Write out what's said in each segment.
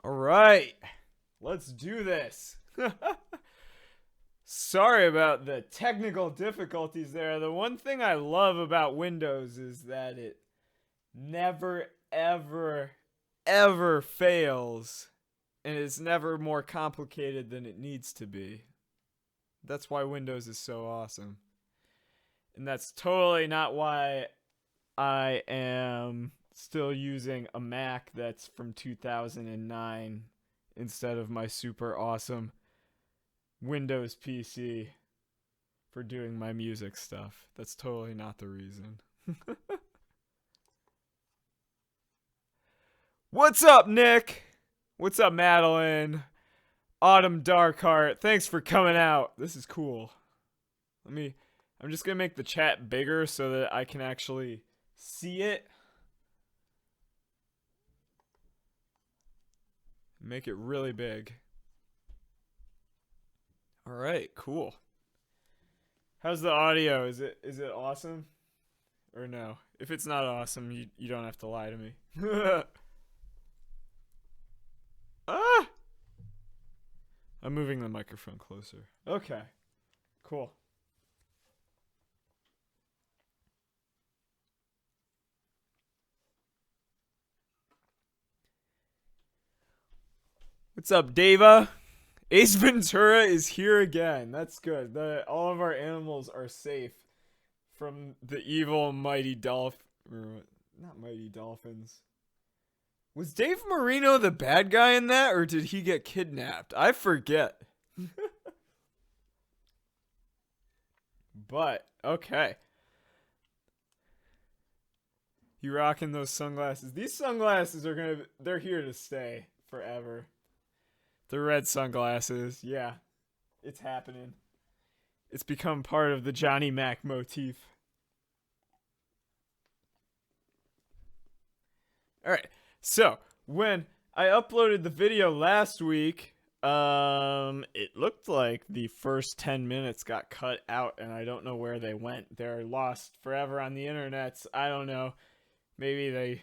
All right, let's do this. Sorry about the technical difficulties there. The one thing I love about Windows is that it never, ever, ever fails, and it's never more complicated than it needs to be. That's why Windows is so awesome. And that's totally not why I am still using a Mac that's from 2009 instead of my super awesome Windows PC for doing my music stuff. That's totally not the reason. What's up, Nick? What's up, Madeline? Autumn Darkheart. Thanks for coming out. This is cool. I'm just gonna make the chat bigger so that I can actually see it. Make it really big. All right, cool. How's the audio? Is it awesome? Or no? If it's not awesome, you don't have to lie to me. Ah! I'm moving the microphone closer. Okay. Cool. What's up, Dava? Ace Ventura is here again. That's good. All of our animals are safe from the evil mighty not mighty dolphins. Was Dave Marino the bad guy in that, or did he get kidnapped? I forget. But okay. You rocking those sunglasses? These sunglasses they're here to stay forever. The red sunglasses, yeah. It's happening. It's become part of the Johnny Mac motif. Alright, so when I uploaded the video last week, it looked like the first 10 minutes got cut out and I don't know where they went. They're lost forever on the internet. I don't know. Maybe they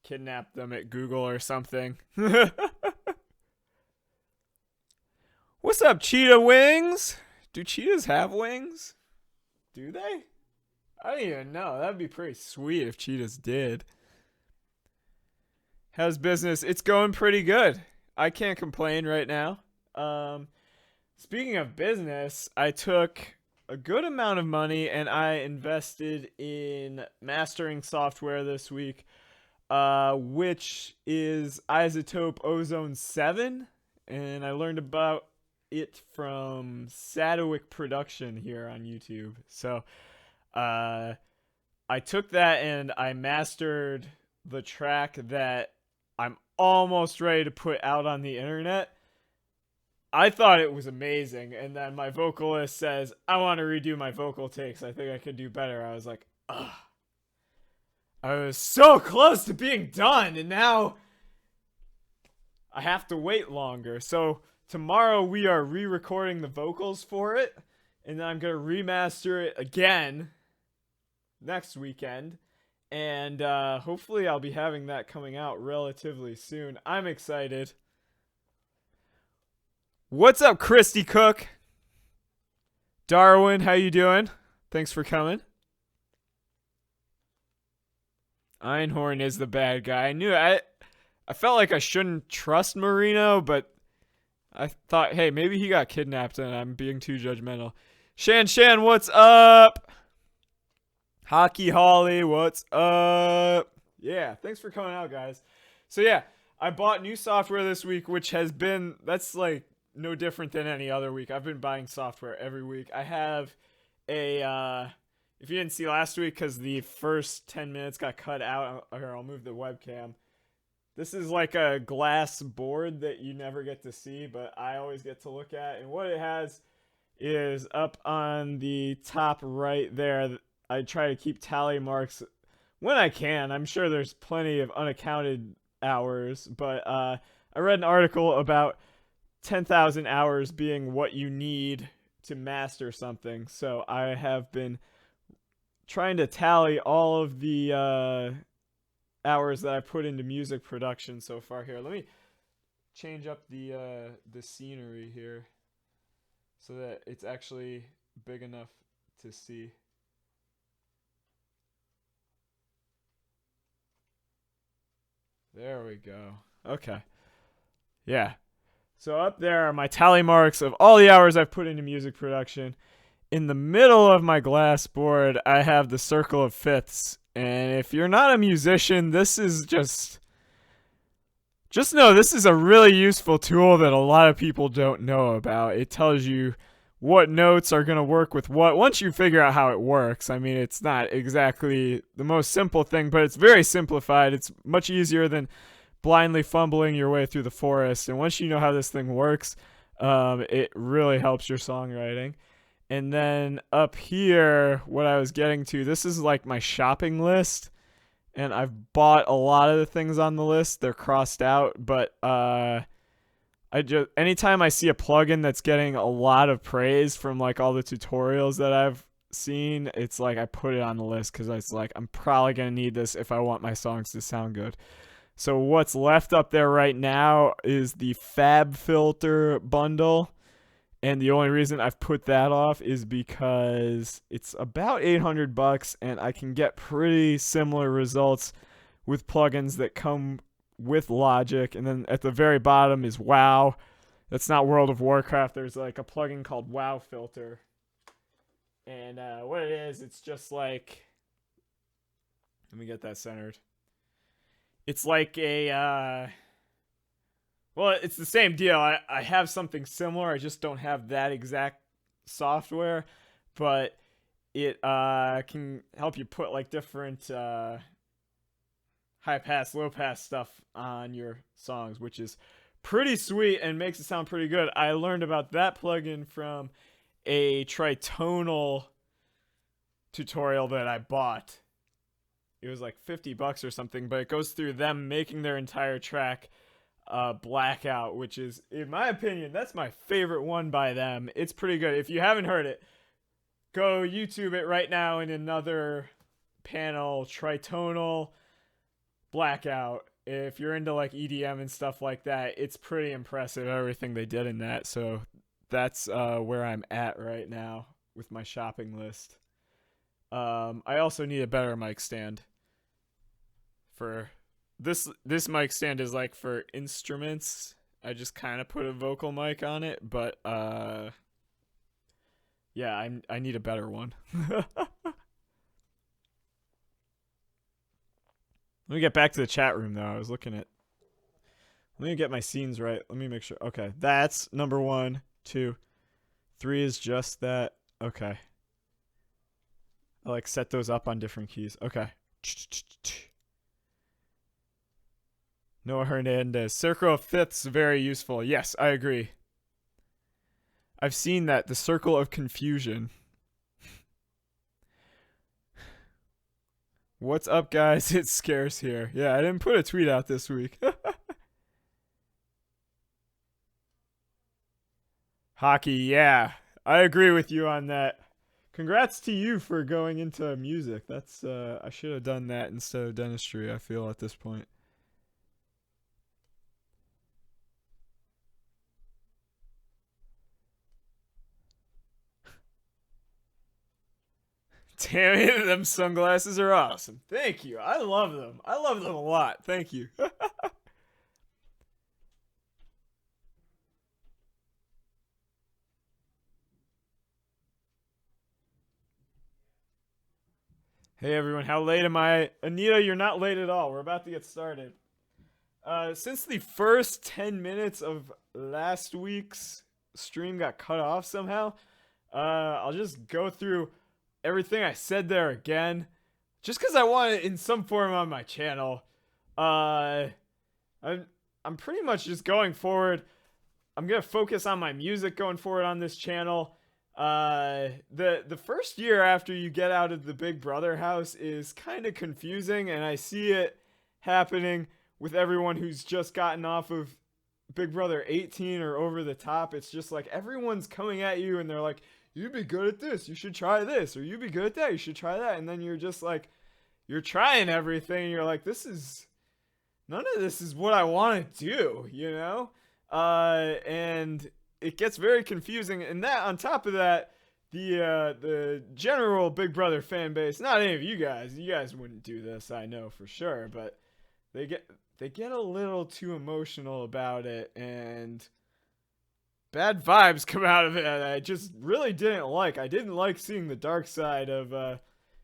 kidnapped them at Google or something. What's up, cheetah wings? Do cheetahs have wings? Do they? I don't even know. That'd be pretty sweet if cheetahs did. How's business? It's going pretty good. I can't complain right now. Speaking of business, I took a good amount of money and I invested in mastering software this week, which is Isotope Ozone 7. And I learned about it from Sadwick Production here on YouTube. So I took that and I mastered the track that I'm almost ready to put out on the internet. I thought it was amazing, and then my vocalist says, I want to redo my vocal takes. I think I could do better. I was like, ugh. I was so close to being done, and now I have to wait longer. So tomorrow we are re-recording the vocals for it, and then I'm going to remaster it again next weekend. And hopefully I'll be having that coming out relatively soon. I'm excited. What's up, Christy Cook? Darwin, how you doing? Thanks for coming. Einhorn is the bad guy. I felt like I shouldn't trust Marino, but I thought, hey, maybe he got kidnapped and I'm being too judgmental. Shan, what's up? Hockey Holly, what's up? Yeah, thanks for coming out, guys. So yeah, I bought new software this week, which that's like no different than any other week. I've been buying software every week. I have if you didn't see last week because the first 10 minutes got cut out, here, I'll move the webcam. This is like a glass board that you never get to see, but I always get to look at. And what it has is up on the top right there. I try to keep tally marks when I can. I'm sure there's plenty of unaccounted hours, but I read an article about 10,000 hours being what you need to master something. So I have been trying to tally all of the hours that I put into music production so far here. Let me change up the scenery here so that it's actually big enough to see. There we go. Okay. Yeah. So up there are my tally marks of all the hours I've put into music production. In the middle of my glass board, I have the circle of fifths. And if you're not a musician, this is just know this is a really useful tool that a lot of people don't know about. It tells you what notes are going to work with what once you figure out how it works. I mean, it's not exactly the most simple thing, but it's very simplified. It's much easier than blindly fumbling your way through the forest. And once you know how this thing works, it really helps your songwriting. And then up here, what I was getting to, this is like my shopping list. And I've bought a lot of the things on the list. They're crossed out, but anytime I see a plugin that's getting a lot of praise from like all the tutorials that I've seen, it's like I put it on the list because it's like I'm probably gonna need this if I want my songs to sound good. So what's left up there right now is the Fab Filter bundle. And the only reason I've put that off is because it's about $800 and I can get pretty similar results with plugins that come with Logic. And then at the very bottom is WoW. That's not World of Warcraft. There's like a plugin called WoW Filter. And what it is, it's just like, let me get that centered. It's like a, well, it's the same deal. I have something similar. I just don't have that exact software, but it can help you put like different high pass, low pass stuff on your songs, which is pretty sweet and makes it sound pretty good. I learned about that plugin from a tritonal tutorial that I bought. It was like $50 or something, but it goes through them making their entire track Blackout, which is, in my opinion, that's my favorite one by them. It's pretty good. If you haven't heard it, go YouTube it right now in another panel, Tritonal Blackout. If you're into like EDM and stuff like that, it's pretty impressive, everything they did in that. So that's where I'm at right now with my shopping list. I also need a better mic stand. For this mic stand is like for instruments. I just kind of put a vocal mic on it, but yeah, I need a better one. Let me get back to the chat room though. I was looking at, let me get my scenes right. Let me make sure. Okay, that's number 1, 2, 3 is just that. Okay, I like set those up on different keys. Okay. Noah Hernandez. Circle of fifths, very useful. Yes, I agree. I've seen that. The circle of confusion. What's up, guys? It's scarce here. Yeah, I didn't put a tweet out this week. Hockey, yeah. I agree with you on that. Congrats to you for going into music. That's I should have done that instead of dentistry, I feel, at this point. Damn it, them sunglasses are awesome. Thank you. I love them. I love them a lot. Thank you. Hey everyone, how late am I? Anita, you're not late at all. We're about to get started. Since the first 10 minutes of last week's stream got cut off somehow, I'll just go through everything I said there again, just because I want it in some form on my channel. I'm pretty much just going forward. I'm gonna focus on my music going forward on this channel. The first year after you get out of the Big Brother house is kind of confusing, and I see it happening with everyone who's just gotten off of Big Brother 18 or Over the Top. It's just like everyone's coming at you and they're like, you'd be good at this, you should try this, or you'd be good at that, you should try that. And then you're just like, you're trying everything. And you're like, none of this is what I want to do, you know? And it gets very confusing. And that, on top of that, the general Big Brother fan base, not any of you guys wouldn't do this, I know for sure, but they get they get a little too emotional about it, and bad vibes come out of it. I just really didn't like. I didn't like seeing the dark side of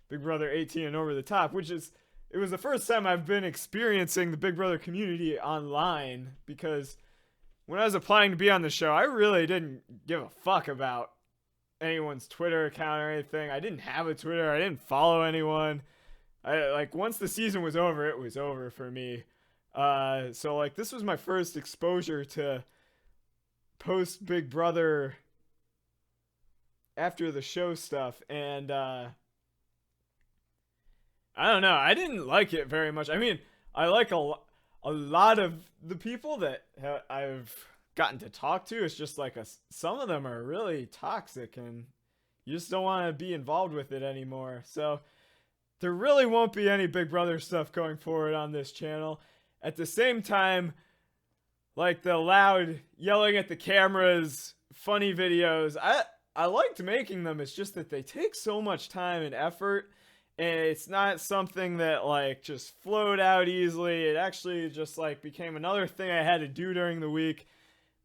Big Brother 18 and Over the Top, which is it was the first time I've been experiencing the Big Brother community online, because when I was applying to be on the show, I really didn't give a fuck about anyone's Twitter account or anything. I didn't have a Twitter. I didn't follow anyone. I like once the season was over, it was over for me. So like this was my first exposure to post Big Brother after the show stuff, and I don't know. I didn't like it very much. I mean, I like a lot of the people that I've gotten to talk to. It's just like some of them are really toxic, and you just don't want to be involved with it anymore. So there really won't be any Big Brother stuff going forward on this channel. At the same time, like the loud yelling at the cameras, funny videos, I liked making them. It's just that they take so much time and effort, and it's not something that like just flowed out easily. It actually just like became another thing I had to do during the week,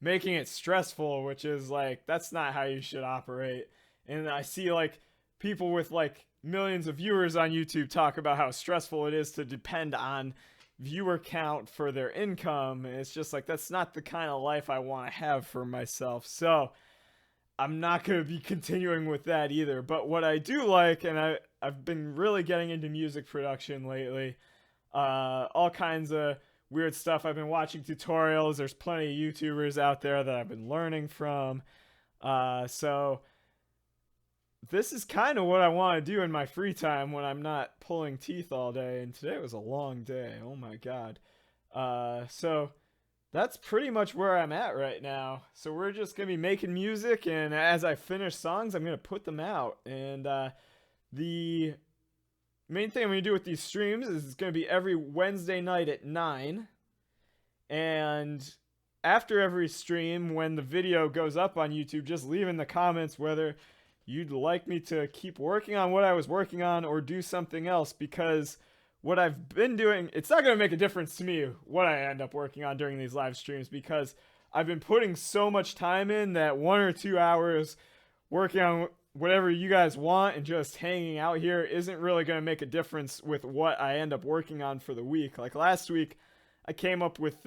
making it stressful, which is like that's not how you should operate. And I see like people with like millions of viewers on YouTube talk about how stressful it is to depend on viewer count for their income. And it's just like that's not the kind of life I want to have for myself. So I'm not going to be continuing with that either. But what I do like, and I've been really getting into music production lately, all kinds of weird stuff. I've been watching tutorials. There's plenty of YouTubers out there that I've been learning from. So this is kind of what I want to do in my free time when I'm not pulling teeth all day. And today was a long day. Oh my God. So that's pretty much where I'm at right now. So we're just going to be making music, and as I finish songs, I'm going to put them out. And the main thing I'm going to do with these streams is it's going to be every Wednesday night at 9. And after every stream, when the video goes up on YouTube, just leave in the comments whether you'd like me to keep working on what I was working on or do something else, because what I've been doing, it's not going to make a difference to me what I end up working on during these live streams, because I've been putting so much time in that 1 or 2 hours working on whatever you guys want and just hanging out here isn't really going to make a difference with what I end up working on for the week. Like last week, I came up with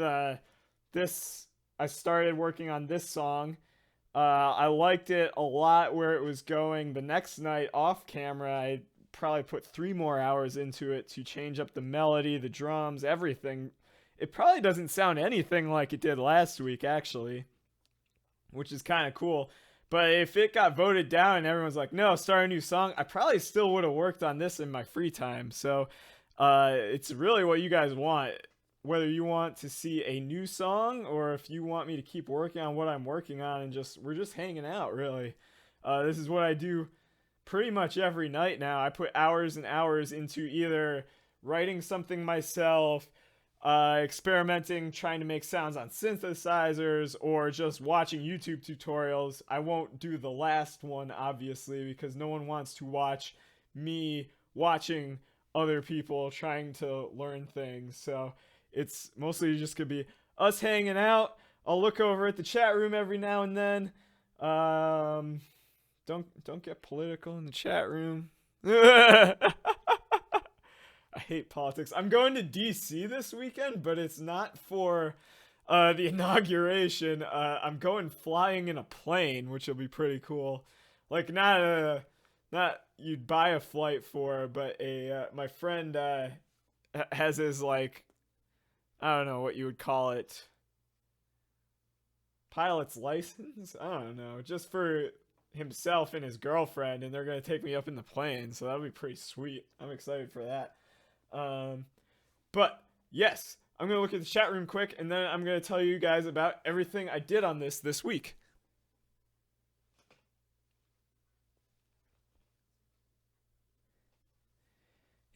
this, I started working on this song. I liked it a lot where it was going. The next night off camera, I probably put 3 more hours into it to change up the melody, the drums, everything. It probably doesn't sound anything like it did last week, actually, which is kind of cool. But if it got voted down and everyone's like, no, start a new song, I probably still would have worked on this in my free time. So it's really what you guys want. Whether you want to see a new song or if you want me to keep working on what I'm working on, and we're just hanging out, really. This is what I do pretty much every night now. I put hours and hours into either writing something myself, experimenting, trying to make sounds on synthesizers, or just watching YouTube tutorials. I won't do the last one, obviously, because no one wants to watch me watching other people trying to learn things. So it's mostly just gonna be us hanging out. I'll look over at the chat room every now and then. Don't get political in the chat room. I hate politics. I'm going to DC this weekend, but it's not for the inauguration. I'm going flying in a plane, which will be pretty cool. Like not you'd buy a flight for, but my friend has his like, I don't know what you would call it, pilot's license? I don't know, just for himself and his girlfriend, and they're going to take me up in the plane, so that'll be pretty sweet. I'm excited for that. But yes, I'm going to look at the chat room quick, and then I'm going to tell you guys about everything I did on this week.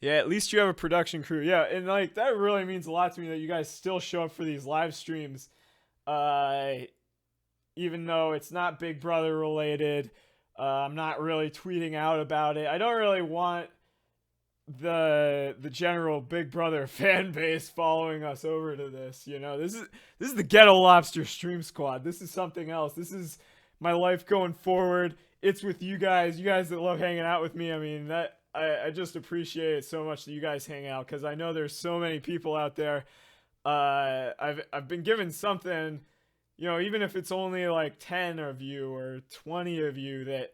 Yeah, at least you have a production crew. Yeah, and like that really means a lot to me that you guys still show up for these live streams, uh, even though it's not Big Brother related. I'm not really tweeting out about it. I don't really want the general Big Brother fan base following us over to this. You know, this is the Ghetto Lobster Stream Squad. This is something else. This is my life going forward. It's with you guys that love hanging out with me. I mean, that I just appreciate it so much that you guys hang out because I know there's so many people out there. I've been given something, you know, even if it's only like 10 of you or 20 of you that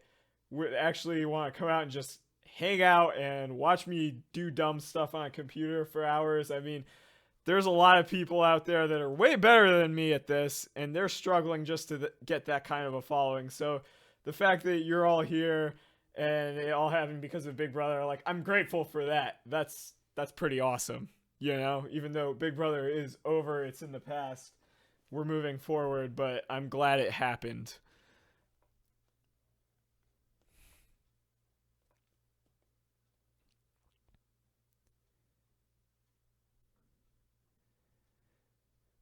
would actually want to come out and just hang out and watch me do dumb stuff on a computer for hours. I mean, there's a lot of people out there that are way better than me at this, and they're struggling just to get that kind of a following. So the fact that you're all here and it all happened because of Big Brother, like I'm grateful for that. That's pretty awesome. You know, even though Big Brother is over, it's in the past. We're moving forward, but I'm glad it happened.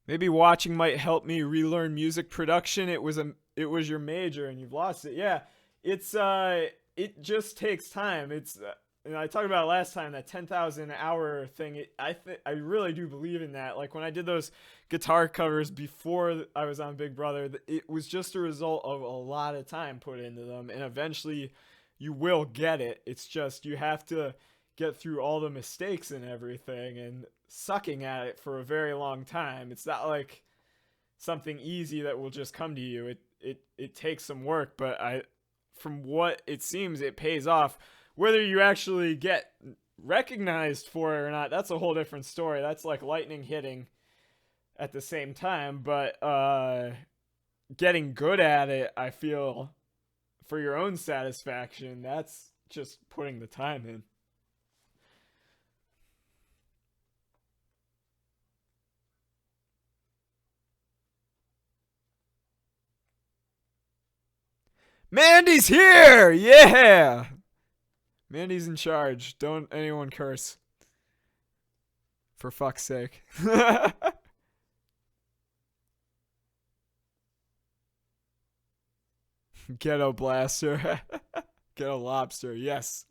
Maybe watching might help me relearn music production. It was your major and you've lost it. Yeah. It's it just takes time. It's you know, I talked about it last time, that 10,000 hour thing. I really do believe in that. Like when I did those guitar covers before I was on Big Brother, it was just a result of a lot of time put into them, and eventually you will get it. It's just you have to get through all the mistakes and everything and sucking at it for a very long time. It's not like something easy that will just come to you. It takes some work, but I from what it seems it pays off. Whether you actually get recognized for it or not, that's a whole different story. That's like lightning hitting at the same time, but getting good at it, I feel for your own satisfaction, that's just putting the time in. Mandy's here! Yeah! Mandy's in charge. Don't anyone curse. For fuck's sake. Ghetto Blaster. Ghetto Lobster, yes.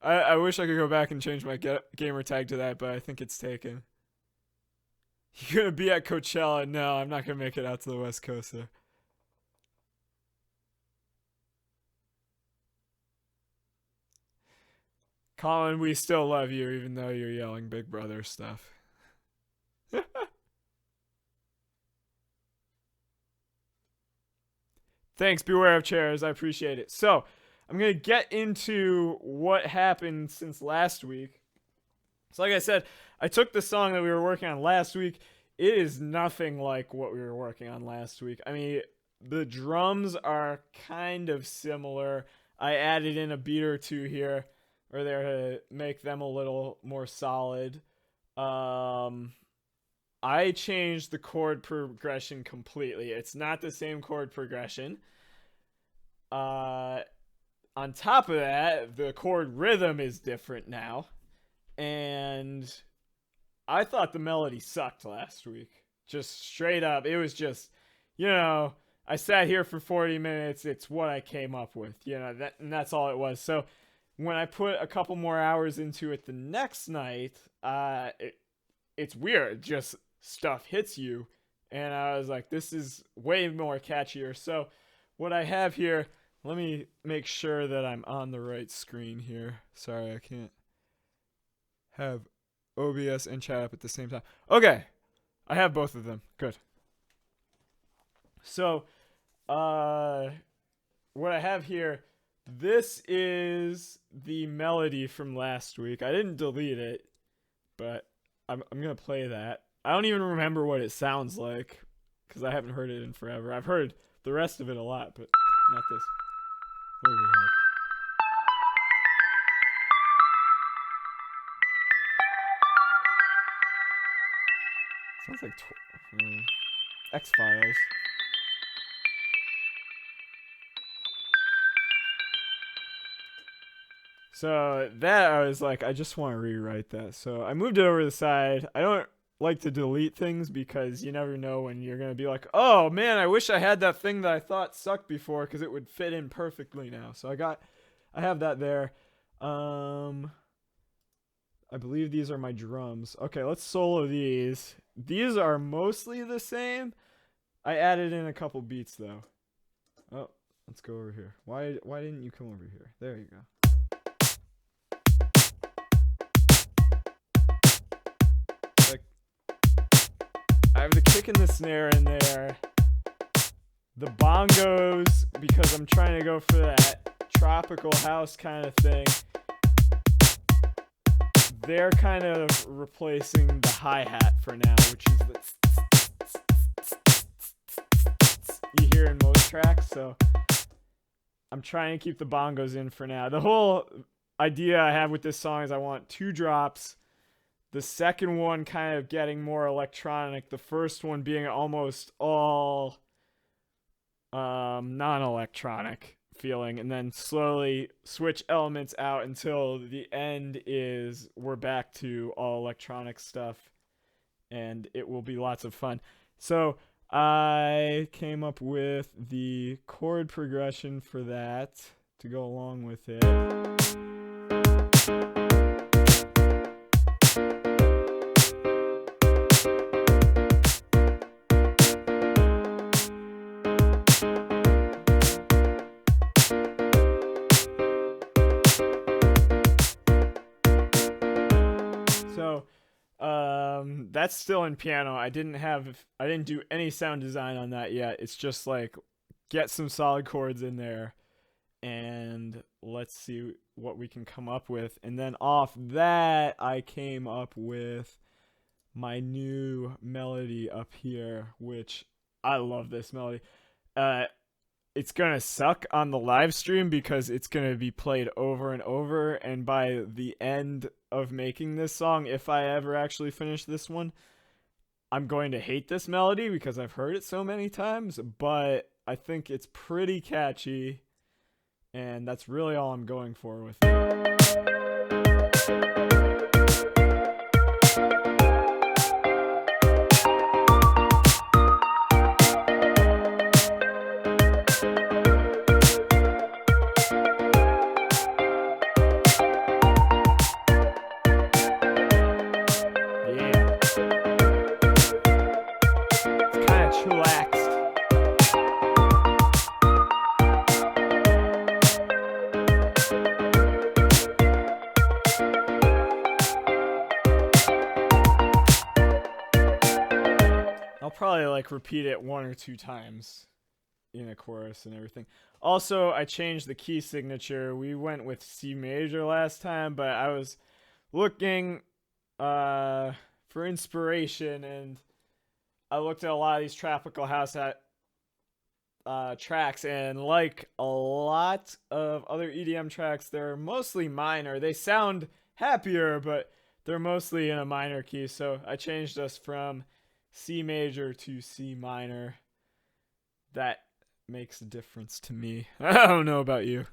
I wish I could go back and change my gamer tag to that, but I think it's taken. You gonna be at Coachella? No, I'm not gonna make it out to the West Coast there. Colin, we still love you, even though you're yelling Big Brother stuff. Thanks, Beware of Chairs. I appreciate it. So, I'm going to get into what happened since last week. So, like I said, I took the song that we were working on last week. It is nothing like what we were working on last week. I mean, the drums are kind of similar. I added in a beat or two here or there to make them a little more solid. Um, I changed the chord progression completely. It's not the same chord progression. Uh, on top of that, the chord rhythm is different now. And I thought the melody sucked last week. Just straight up. It was just, you know, I sat here for 40 minutes. It's what I came up with, you know, and that's all it was. So when I put a couple more hours into it the next night, it's weird. Just stuff hits you. And I was like, this is way more catchier. So what I have here, let me make sure that I'm on the right screen here. Sorry, I can't have OBS and chat up at the same time. Okay, I have both of them. Good. So, what I have here, this is the melody from last week. I didn't delete it, but I'm gonna play that. I don't even remember what it sounds like because I haven't heard it in forever. I've heard the rest of it a lot, but not this. What do we have? Sounds like X Files. So that I was like, I just want to rewrite that. So I moved it over to the side. I don't like to delete things because you never know when you're going to be like, oh man, I wish I had that thing that I thought sucked before because it would fit in perfectly now. So I have that there. I believe these are my drums. Okay, let's solo these. These are mostly the same. I added in a couple beats though. Oh, let's go over here. Why didn't you come over here? There you go. Like, I have the kick and the snare in there. The bongos, because I'm trying to go for that tropical house kind of thing. They're kind of replacing the hi-hat for now, which is the you hear in most tracks. So I'm trying to keep the bongos in for now. The whole idea I have with this song is I want 2 drops. The second one kind of getting more electronic. The first one being almost all non-electronic feeling, and then slowly switch elements out until the end is we're back to all electronic stuff, and it will be lots of fun. So I came up with the chord progression for that to go along with it. That's still in piano. I didn't do any sound design on that yet. It's just like get some solid chords in there and let's see what we can come up with. And then off that, I came up with my new melody up here, which I love this melody. It's gonna suck on the live stream because it's gonna be played over and over, and by the end of making this song, if I ever actually finish this one, I'm going to hate this melody because I've heard it so many times, but I think it's pretty catchy, and that's really all I'm going for with it. I'll probably like repeat it 1 or 2 times in a chorus and everything. Also, I changed the key signature. We went with C major last time, but I was looking for inspiration, and I looked at a lot of these tropical house tracks, and like a lot of other EDM tracks, they're mostly minor. They sound happier, but they're mostly in a minor key. So I changed us from C major to C minor. That makes a difference to me. I don't know about you.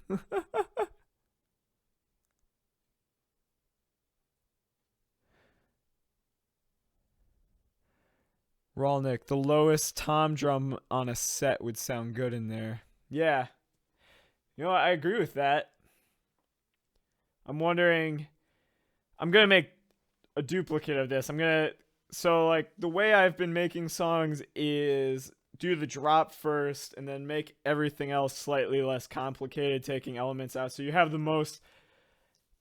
Rolnick, the lowest tom drum on a set would sound good in there. Yeah. You know what? I agree with that. I'm wondering, I'm going to make a duplicate of this. So like the way I've been making songs is do the drop first and then make everything else slightly less complicated, taking elements out. So you have the most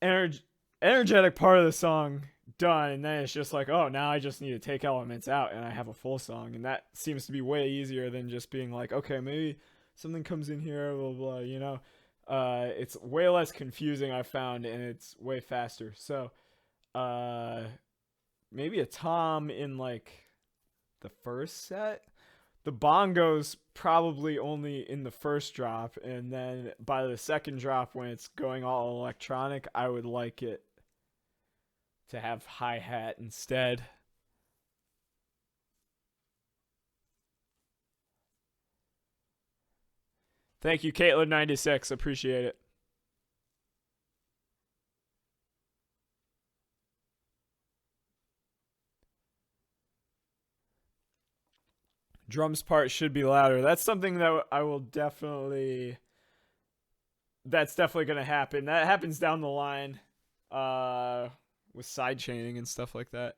energetic part of the song done, and then it's just like, oh, now I just need to take elements out and I have a full song. And that seems to be way easier than just being like, okay, maybe something comes in here, blah, blah, you know. It's way less confusing, I found, and it's way faster. So maybe a tom in like the first set. The bongos probably only in the first drop, and then by the second drop when it's going all electronic, I would like it to have hi-hat instead. Thank you, Caitlin96. Appreciate it. Drums part should be louder. That's something that I will definitely. That's definitely gonna happen. That happens down the line, uh, with side chaining and stuff like that.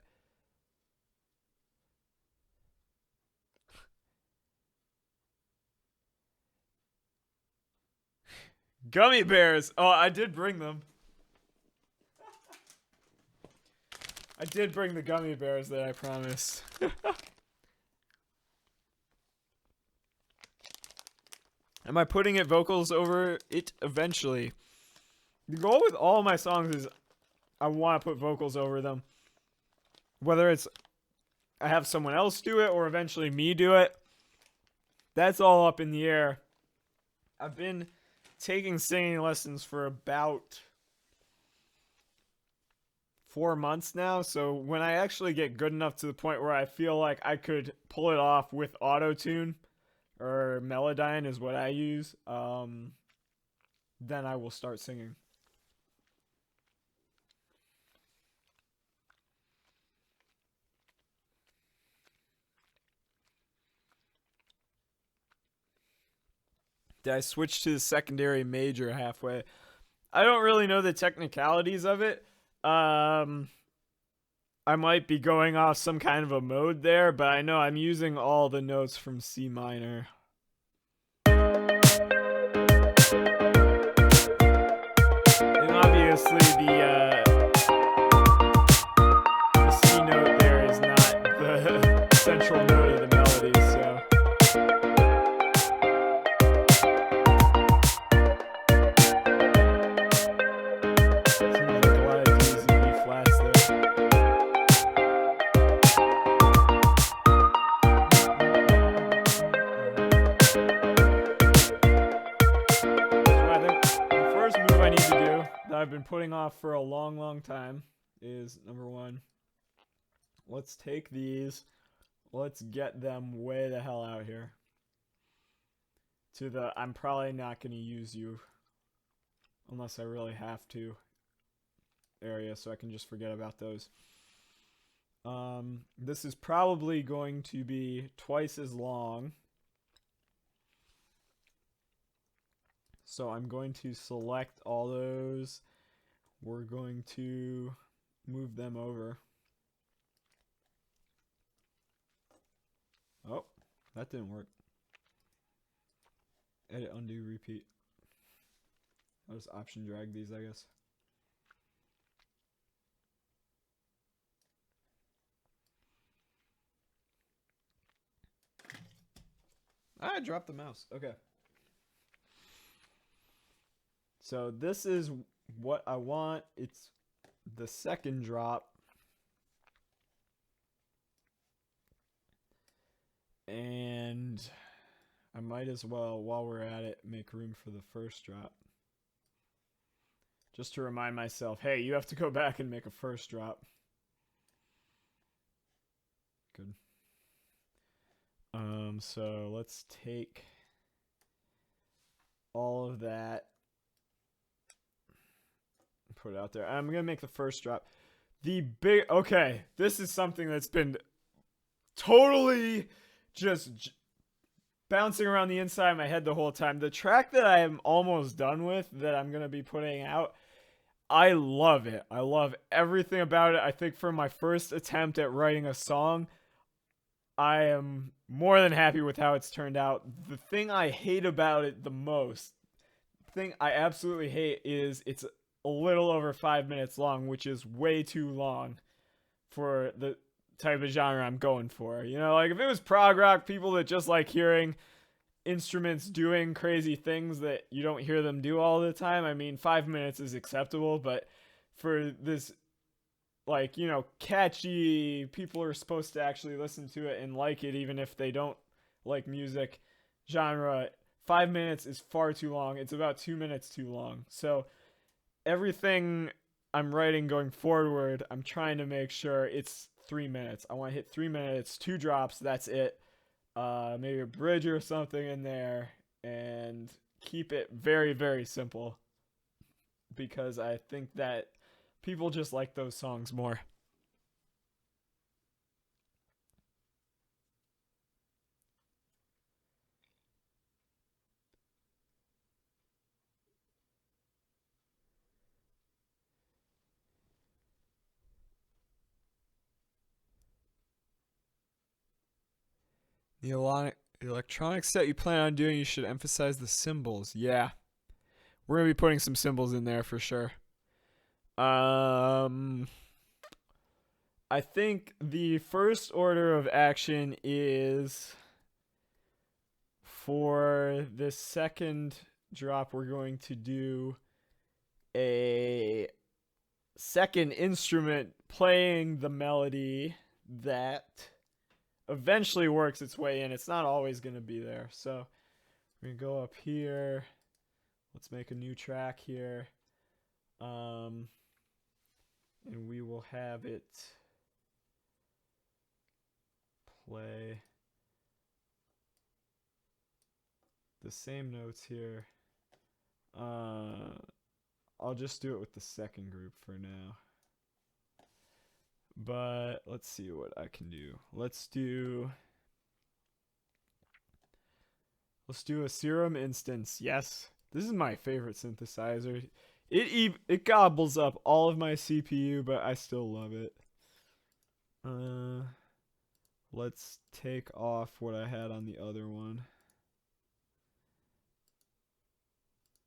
Gummy bears. Oh, I did bring them. I did bring the gummy bears that I promised. Am I putting it vocals over it eventually? The goal with all my songs is I want to put vocals over them. Whether it's I have someone else do it or eventually me do it, that's all up in the air. I've been taking singing lessons for about 4 months now, so when I actually get good enough to the point where I feel like I could pull it off with auto-tune, or Melodyne is what I use, then I will start singing. Did I switch to the secondary major halfway? I don't really know the technicalities of it. I might be going off some kind of a mode there, but I know I'm using all the notes from C minor. And obviously the C note there is not the central note of the melody, so. I've been putting off for a long time is number one. Let's take these. Let's get them way the hell out here. To the I'm probably not going to use you unless I really have to area, so I can just forget about those. This is probably going to be twice as long. So I'm going to select all those. We're going to move them over. Oh, that didn't work. Edit, undo, repeat. I'll just option drag these, I guess. I dropped the mouse. Okay. So this is what I want. It's the second drop. And I might as well, while we're at it, make room for the first drop. Just to remind myself, hey, you have to go back and make a first drop. Good. So let's take all of that, put it out there. I'm gonna make the first drop. Okay, this is something that's been totally just bouncing around the inside of my head the whole time. The track that I am almost done with, that I'm gonna be putting out, I love it. I love everything about it. I think for my first attempt at writing a song, I am more than happy with how it's turned out. The thing I hate about it the most, the thing I absolutely hate, is it's a little over 5 minutes long, which is way too long for the type of genre I'm going for. You know, like if it was prog rock, people that just like hearing instruments doing crazy things that you don't hear them do all the time, I mean, 5 minutes is acceptable, but for this, like, you know, catchy, people are supposed to actually listen to it and like it even if they don't like music genre, 5 minutes is far too long. It's about 2 minutes too long. So everything I'm writing going forward, I'm trying to make sure it's 3 minutes. I want to hit 3 minutes, 2 drops, that's it. Maybe a bridge or something in there, and keep it very, very simple, because I think that people just like those songs more. electronic set you plan on doing, you should emphasize the cymbals. Yeah, we're gonna be putting some cymbals in there for sure. Um, I think the first order of action is for the second drop, we're going to do a second instrument playing the melody that eventually works its way in. It's not always going to be there. So we're going to go up here. Let's make a new track here. And we will have it play the same notes here. I'll just do it with the second group for now. But let's see what I can do. Let's do a Serum instance. Yes. This is my favorite synthesizer. It gobbles up all of my CPU, but I still love it. Let's take off what I had on the other one.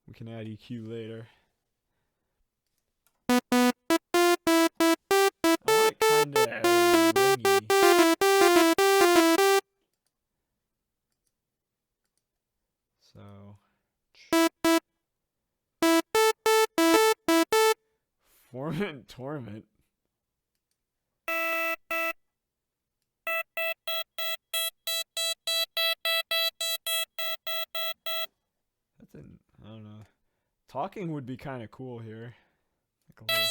We can add EQ later. I want it kind of ringy. So, Formant Torment. I don't know. Talking would be kind of cool here. Like a little.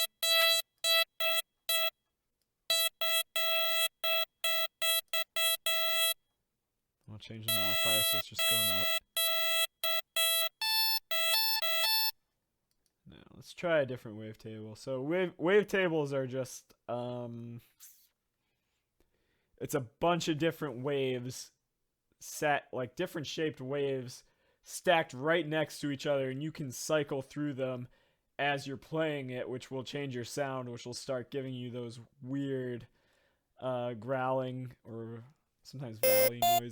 I'll change the modifier so it's just going up. Now let's try a different wavetable. So wavetables are just it's a bunch of different waves set, like different shaped waves stacked right next to each other, and you can cycle through them as you're playing it, which will change your sound, which will start giving you those weird growling or sometimes valley noises.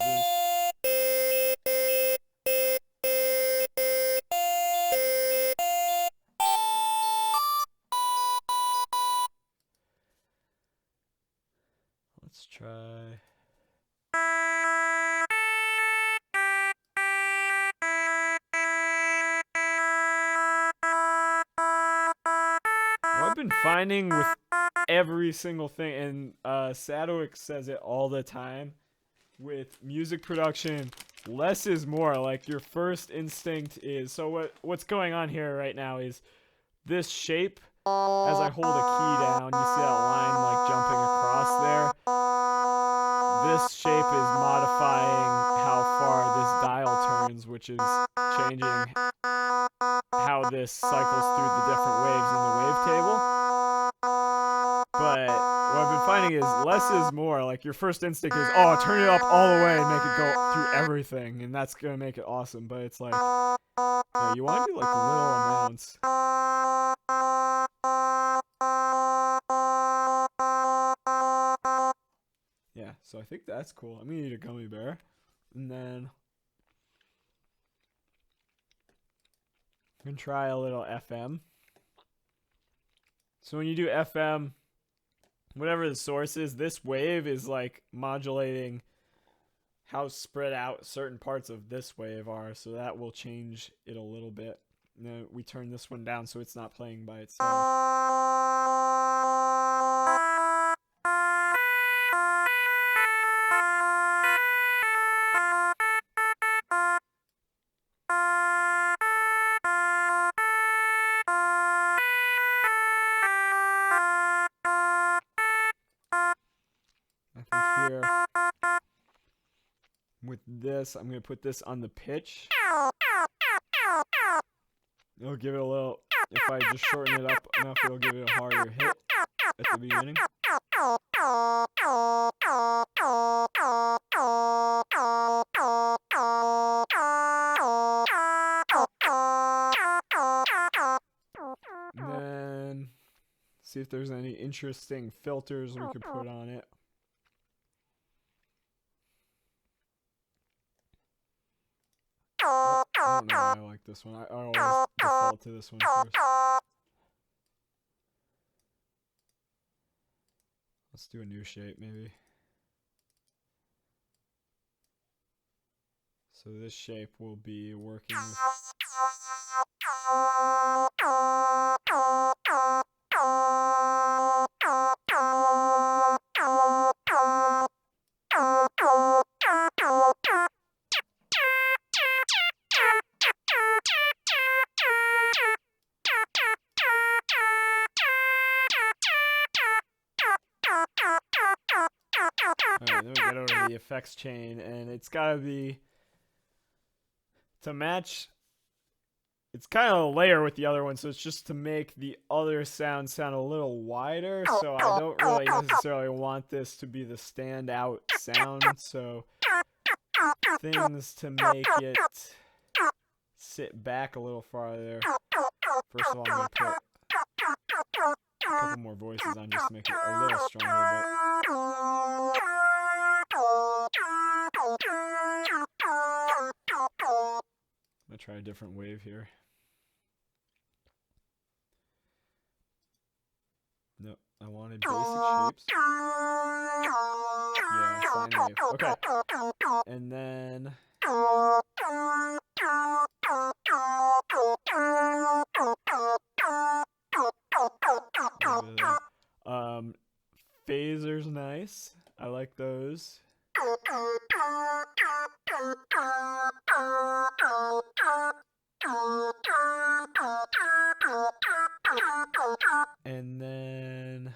Let's try. What I've been finding with every single thing, and Sadowik says it all the time, with music production, less is more. Like, your first instinct is, so what's going on here right now is this shape, as I hold a key down, you see that line like jumping across there? This shape is modifying how far this dial turns, which is changing how this cycles through the different waves in the wavetable. But what I've been finding is less is more. Like, your first instinct is, oh, turn it up all the way and make it go through everything, and that's gonna make it awesome. But it's like, no, you want to do like little amounts. Yeah, so I think that's cool. I'm gonna eat a gummy bear, and then I'm gonna try a little FM. So when you do FM, whatever the source is, this wave is like modulating how spread out certain parts of this wave are, so that will change it a little bit. Now we turn this one down so it's not playing by itself. I think here, with this, I'm going to put this on the pitch. It'll give it a little, if I just shorten it up enough, it'll give it a harder hit at the beginning. And then see if there's any interesting filters we could put on it. Oh, I don't know why I like this one. I always default to this one first. Let's do a new shape, maybe. So this shape will be working with... Alright, then we get over to the effects chain, and it's gotta be to match. It's kind of a layer with the other one, so it's just to make the other sound a little wider. So I don't really necessarily want this to be the standout sound. So things to make it sit back a little farther. First of all, I'm gonna put a couple more voices on just to make it a little stronger. I'm gonna try a different wave here. No, I wanted basic shapes. Yeah, sine wave. Okay. And then phasers nice. I like those. And then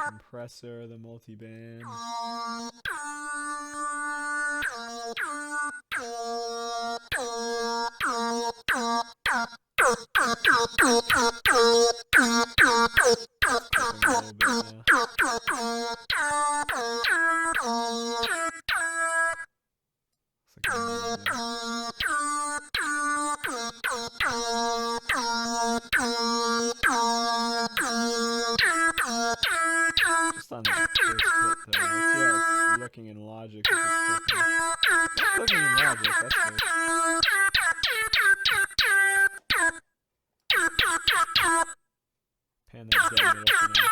compressor, the multi-band. Just on that first hit there. Let's see how it's looking in Logic. It's looking in Logic, that's good. Pan that dead middle for now.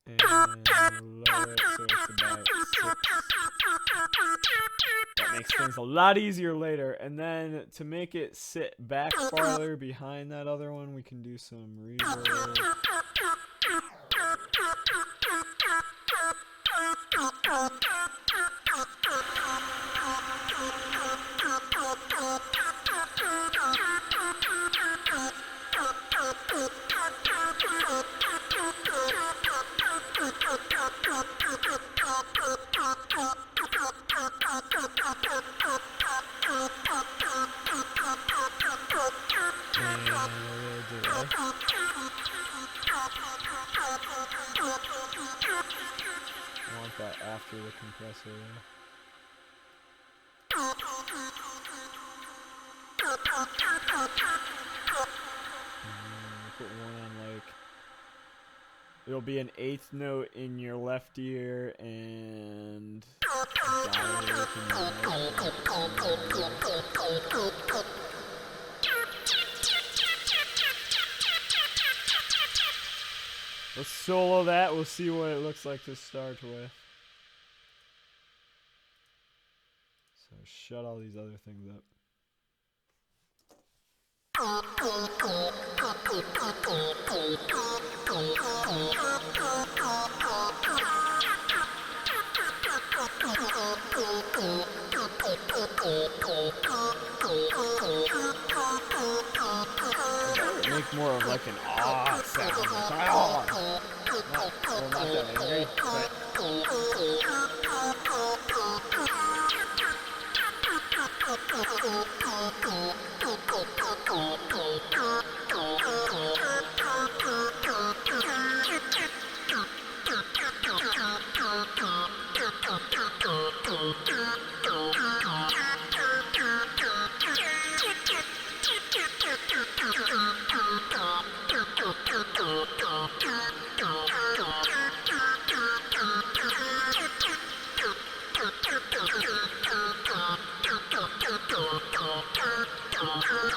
And lower it so it's about 6. That makes things a lot easier later. And then to make it sit back farther behind that other one, we can do some reverb. I want that after the compressor. Put one on like, it'll be an 8th note in your left ear and let's solo that. We'll see what it looks like to start with. So shut all these other things up. Make more of like an ah sound. Well, not that angry, but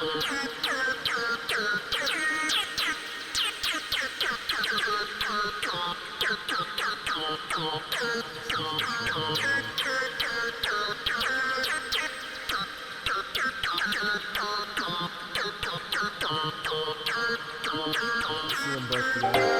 See them both together.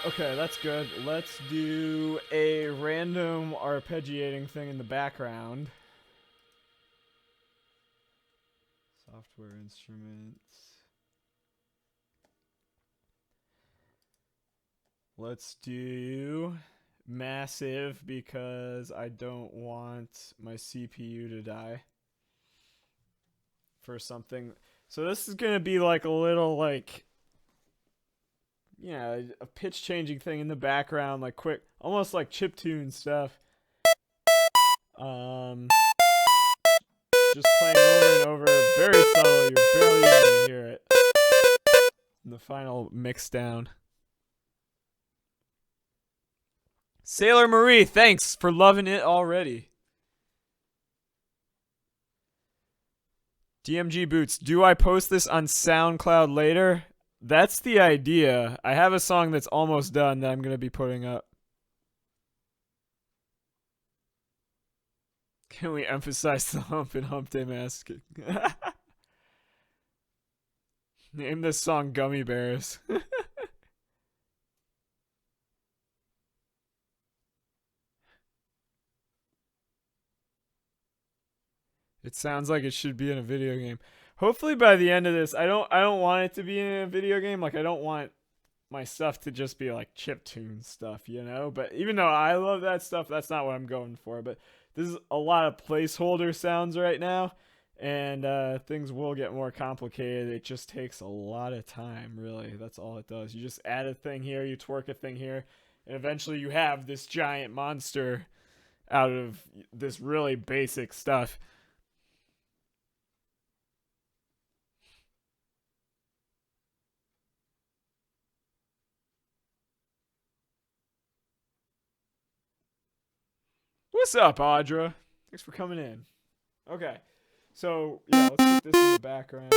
Okay, that's good. Let's do a random arpeggiating thing in the background. Software instruments. Let's do massive because I don't want my CPU to die for something. So this is going to be like a little like, yeah, a pitch changing thing in the background, like quick, almost like chiptune stuff. Just playing over and over, very subtle. You're barely going to hear it. And the final mix down. Sailor Marie, thanks for loving it already. DMG Boots, do I post this on SoundCloud later? That's the idea. I have a song that's almost done that I'm going to be putting up. Can we emphasize the hump in Humpday Massacre? Name this song Gummy Bears. It sounds like it should be in a video game. Hopefully by the end of this, I don't want it to be in a video game. Like I don't want my stuff to just be like chiptune stuff, you know? But even though I love that stuff, that's not what I'm going for. But this is a lot of placeholder sounds right now, and things will get more complicated. It just takes a lot of time, really. That's all it does. You just add a thing here, you twerk a thing here, and eventually you have this giant monster out of this really basic stuff. What's up, Audra? Thanks for coming in. Okay, so yeah, let's put this in the background.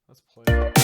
Let's play it.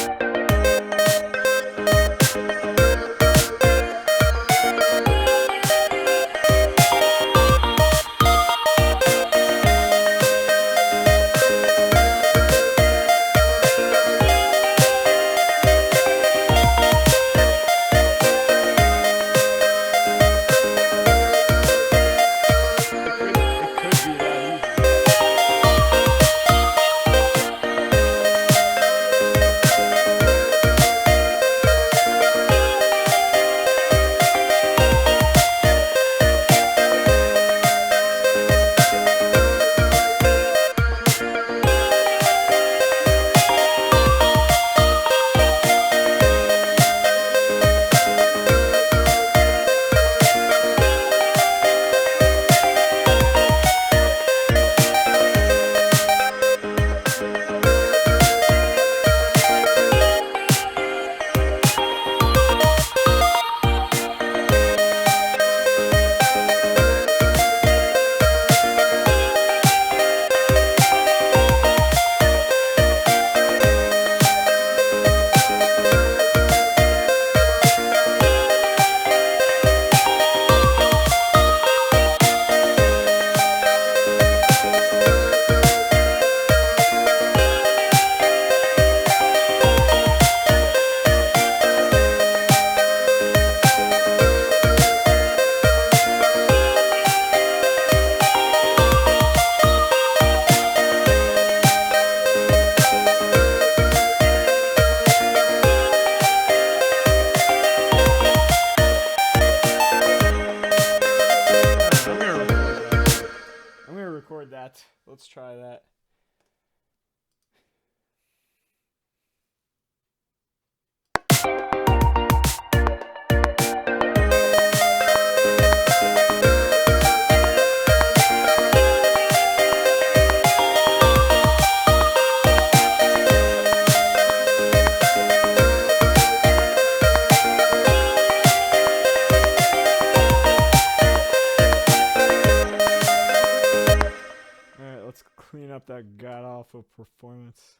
clean up that god awful performance.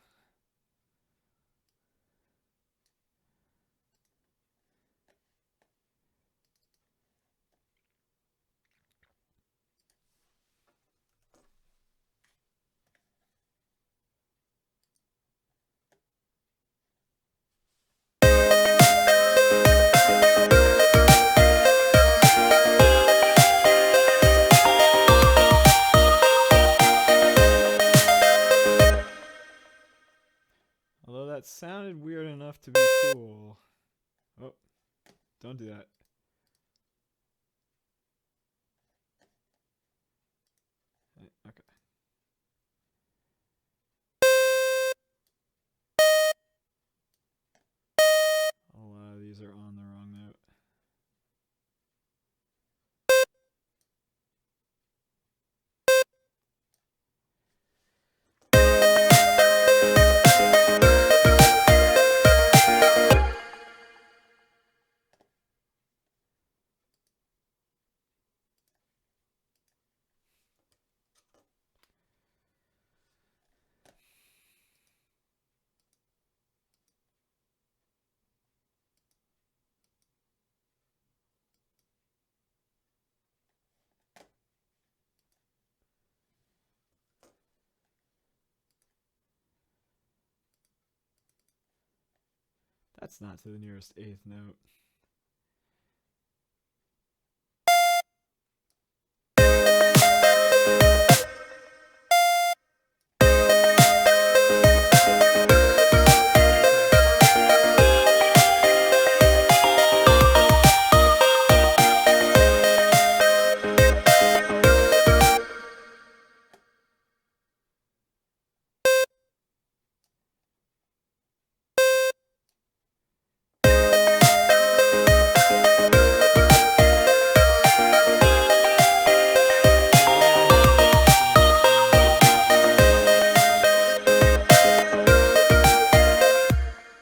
Although that sounded weird enough to be cool. Oh, don't do that. Okay. A lot of these are on the wrong note. That's not to the nearest eighth note.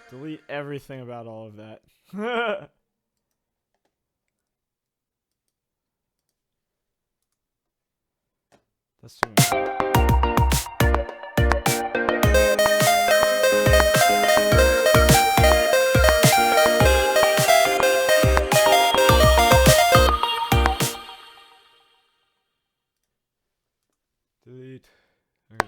Delete everything about all of that. That's too much. Delete. Okay.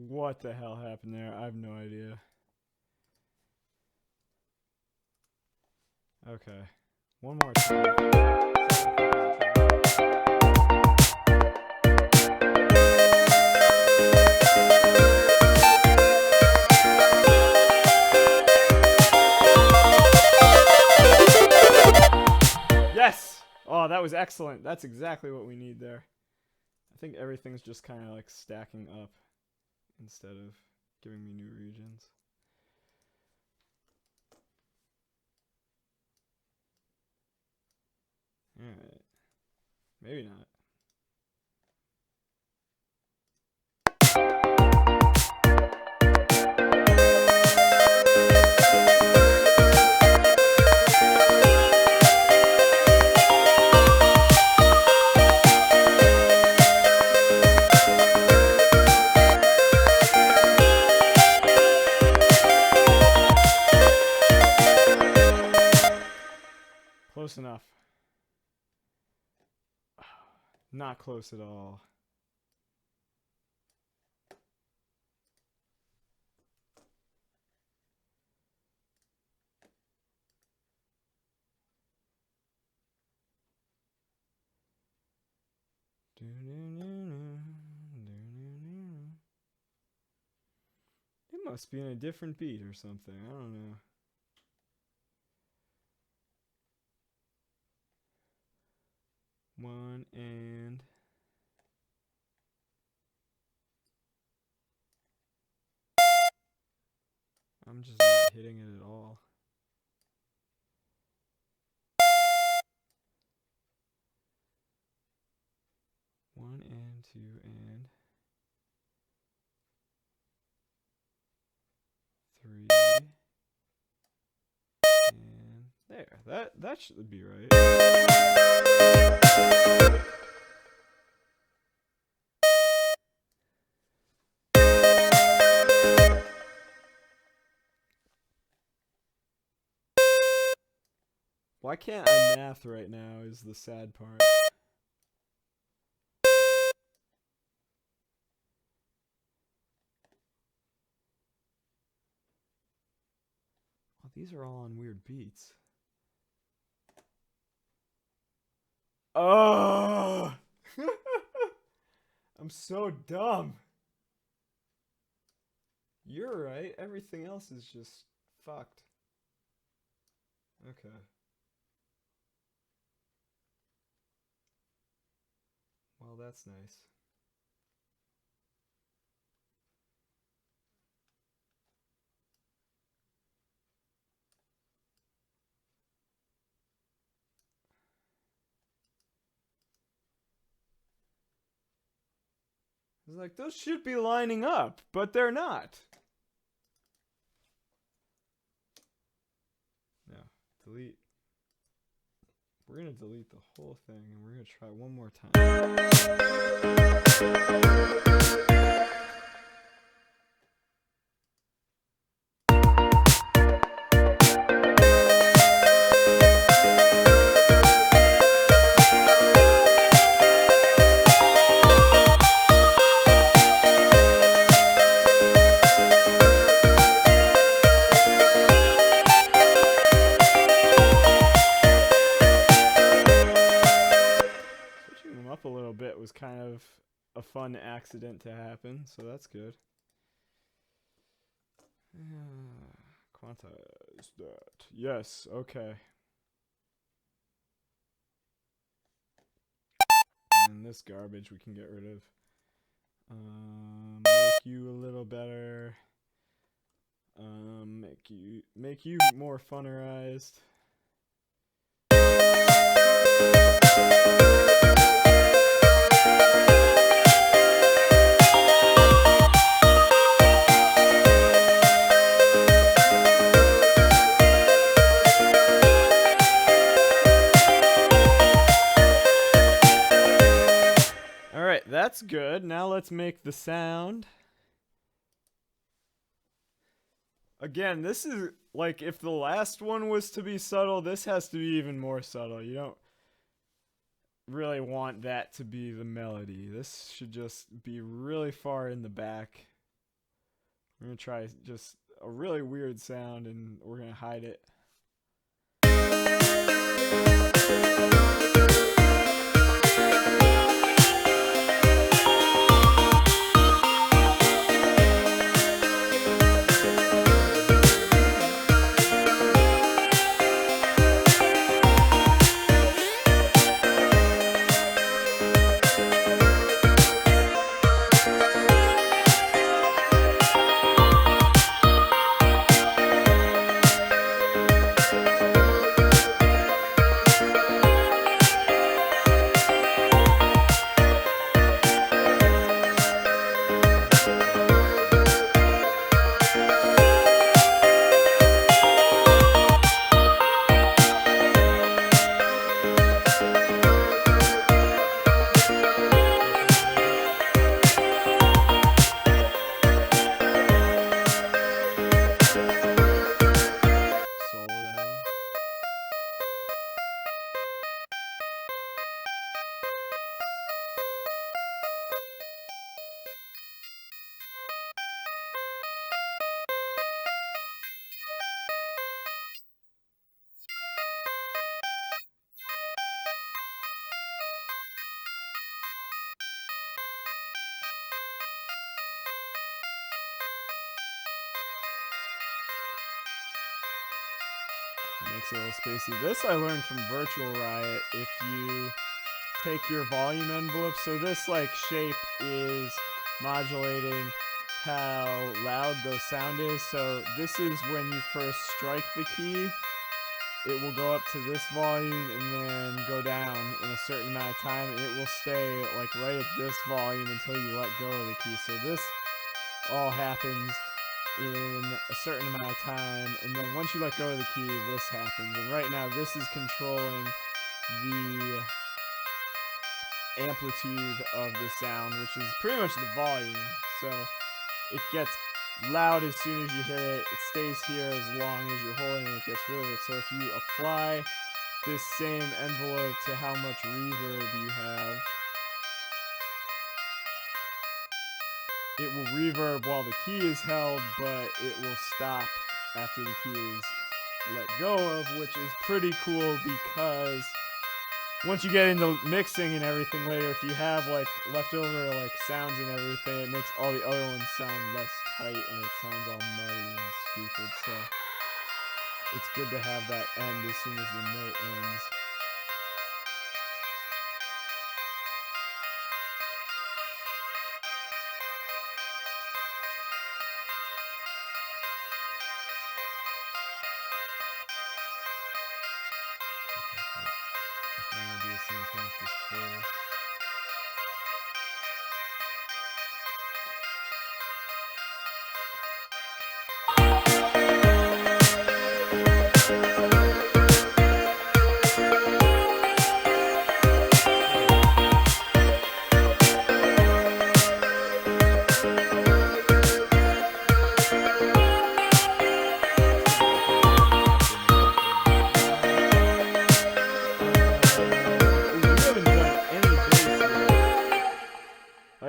What the hell happened there? I have no idea. Okay. One more time. Yes! Oh, that was excellent. That's exactly what we need there. I think everything's just kind of like stacking up instead of giving me new regions. Alright. Maybe not. Close enough. Not close at all. It must be in a different beat or something. I don't know. One and I'm just not hitting it at all. One and two and three. And there. That should be right. Why can't I math right now is the sad part. Oh, these are all on weird beats. Oh! I'm so dumb. You're right. Everything else is just fucked. Okay. Well, that's nice. It's like, those should be lining up, but they're not. No, delete. We're going to delete the whole thing, and we're going to try one more time. A little bit was kind of a fun accident to happen, so that's good. Quantize that. Yes, okay. And this garbage we can get rid of. Make you a little better. Make you more funnerized. That's good. Now let's make the sound. Again, this is like, if the last one was to be subtle, this has to be even more subtle. You don't really want that to be the melody. This should just be really far in the back. We're going to try just a really weird sound, and we're going to hide it. Makes it a little spacey. This I learned from Virtual Riot. If you take your volume envelope, so this like shape is modulating how loud the sound is. So this is when you first strike the key. It will go up to this volume and then go down in a certain amount of time, and it will stay like right at this volume until you let go of the key. So this all happens in a certain amount of time, and then once you let go of the key, this happens. And right now this is controlling the amplitude of the sound, which is pretty much the volume. So it gets loud as soon as you hit it. It stays here as long as you're holding it. It gets rid of it. So if you apply this same envelope to how much reverb you have, it will reverb while the key is held, but it will stop after the key is let go of, which is pretty cool because once you get into mixing and everything later, if you have like leftover like sounds and everything, it makes all the other ones sound less tight and it sounds all muddy and stupid. So it's good to have that end as soon as the note ends. I'm gonna do the same thing with this chorus.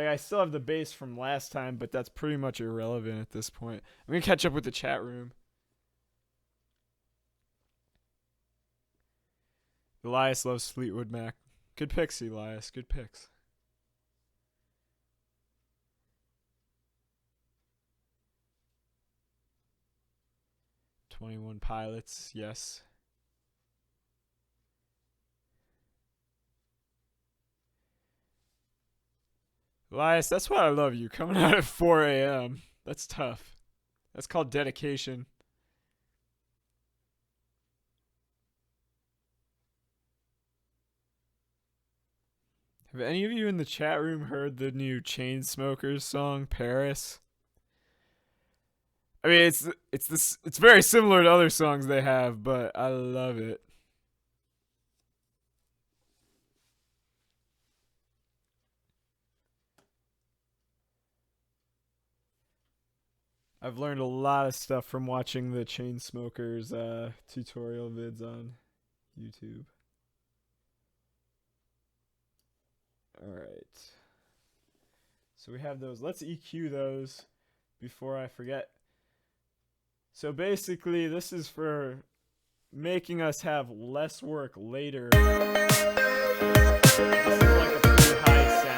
I still have the bass from last time, but that's pretty much irrelevant at this point. I'm gonna catch up with the chat room. Elias loves Fleetwood Mac. Good picks, Elias. Good picks. "21 Pilots," yes. Elias, that's why I love you. Coming out at 4 a.m. That's tough. That's called dedication. Have any of you in the chat room heard the new Chainsmokers song, Paris? I mean, it's very similar to other songs they have, but I love it. I've learned a lot of stuff from watching the Chainsmokers tutorial vids on YouTube. Alright. So we have those. Let's EQ those before I forget. So basically, this is for making us have less work later. This is like a pretty high sound.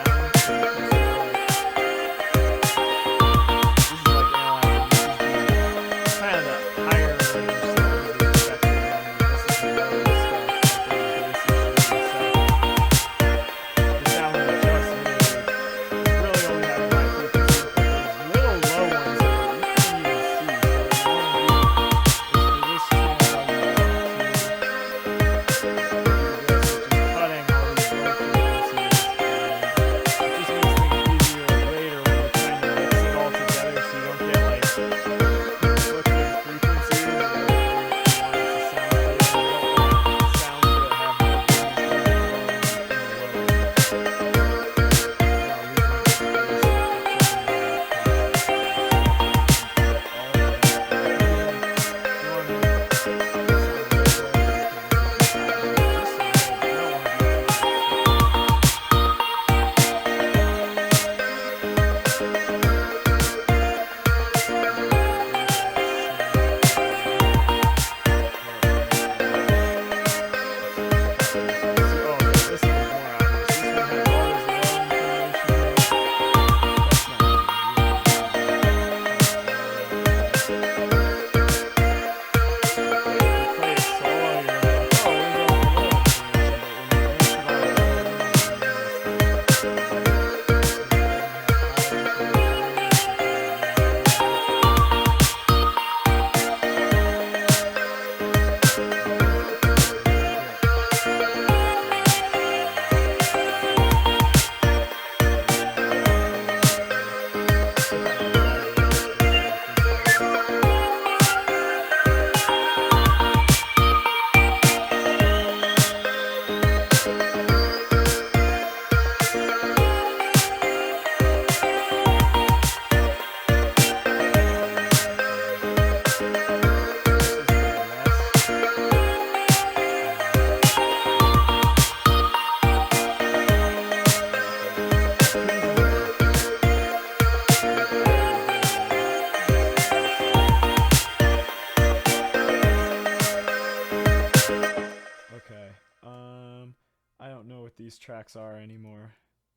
these tracks are anymore.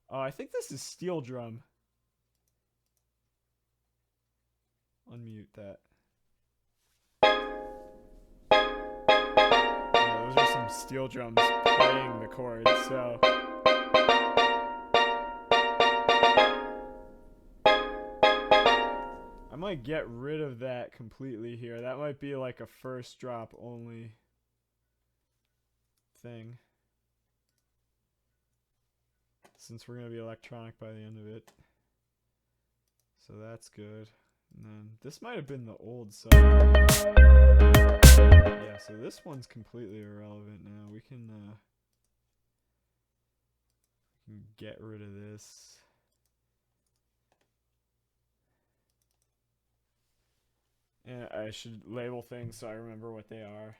Oh, I think this is steel drum. Unmute that. Yeah, those are some steel drums playing the chords, so. I might get rid of that completely here. That might be like a first drop only thing, since we're going to be electronic by the end of it. So that's good. And then this might have been the old sub. Yeah, so this one's completely irrelevant now. We can get rid of this. And I should label things so I remember what they are.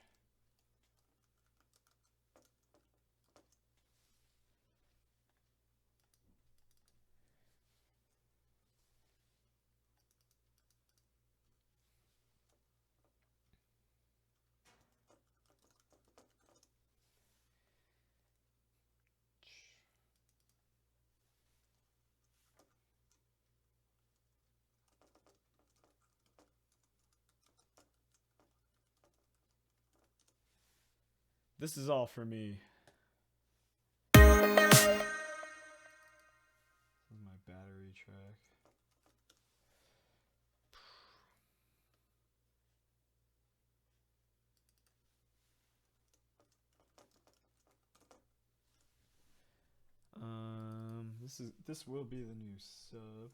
This is all for me. This is my battery track. This will be the new sub.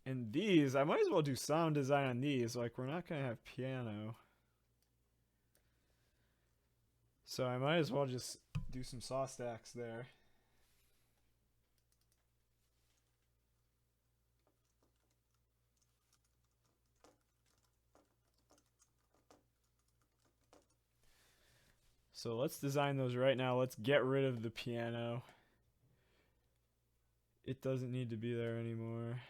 And these, I might as well do sound design on these. Like, we're not going to have piano. So I might as well just do some saw stacks there. So let's design those right now. Let's get rid of the piano. It doesn't need to be there anymore.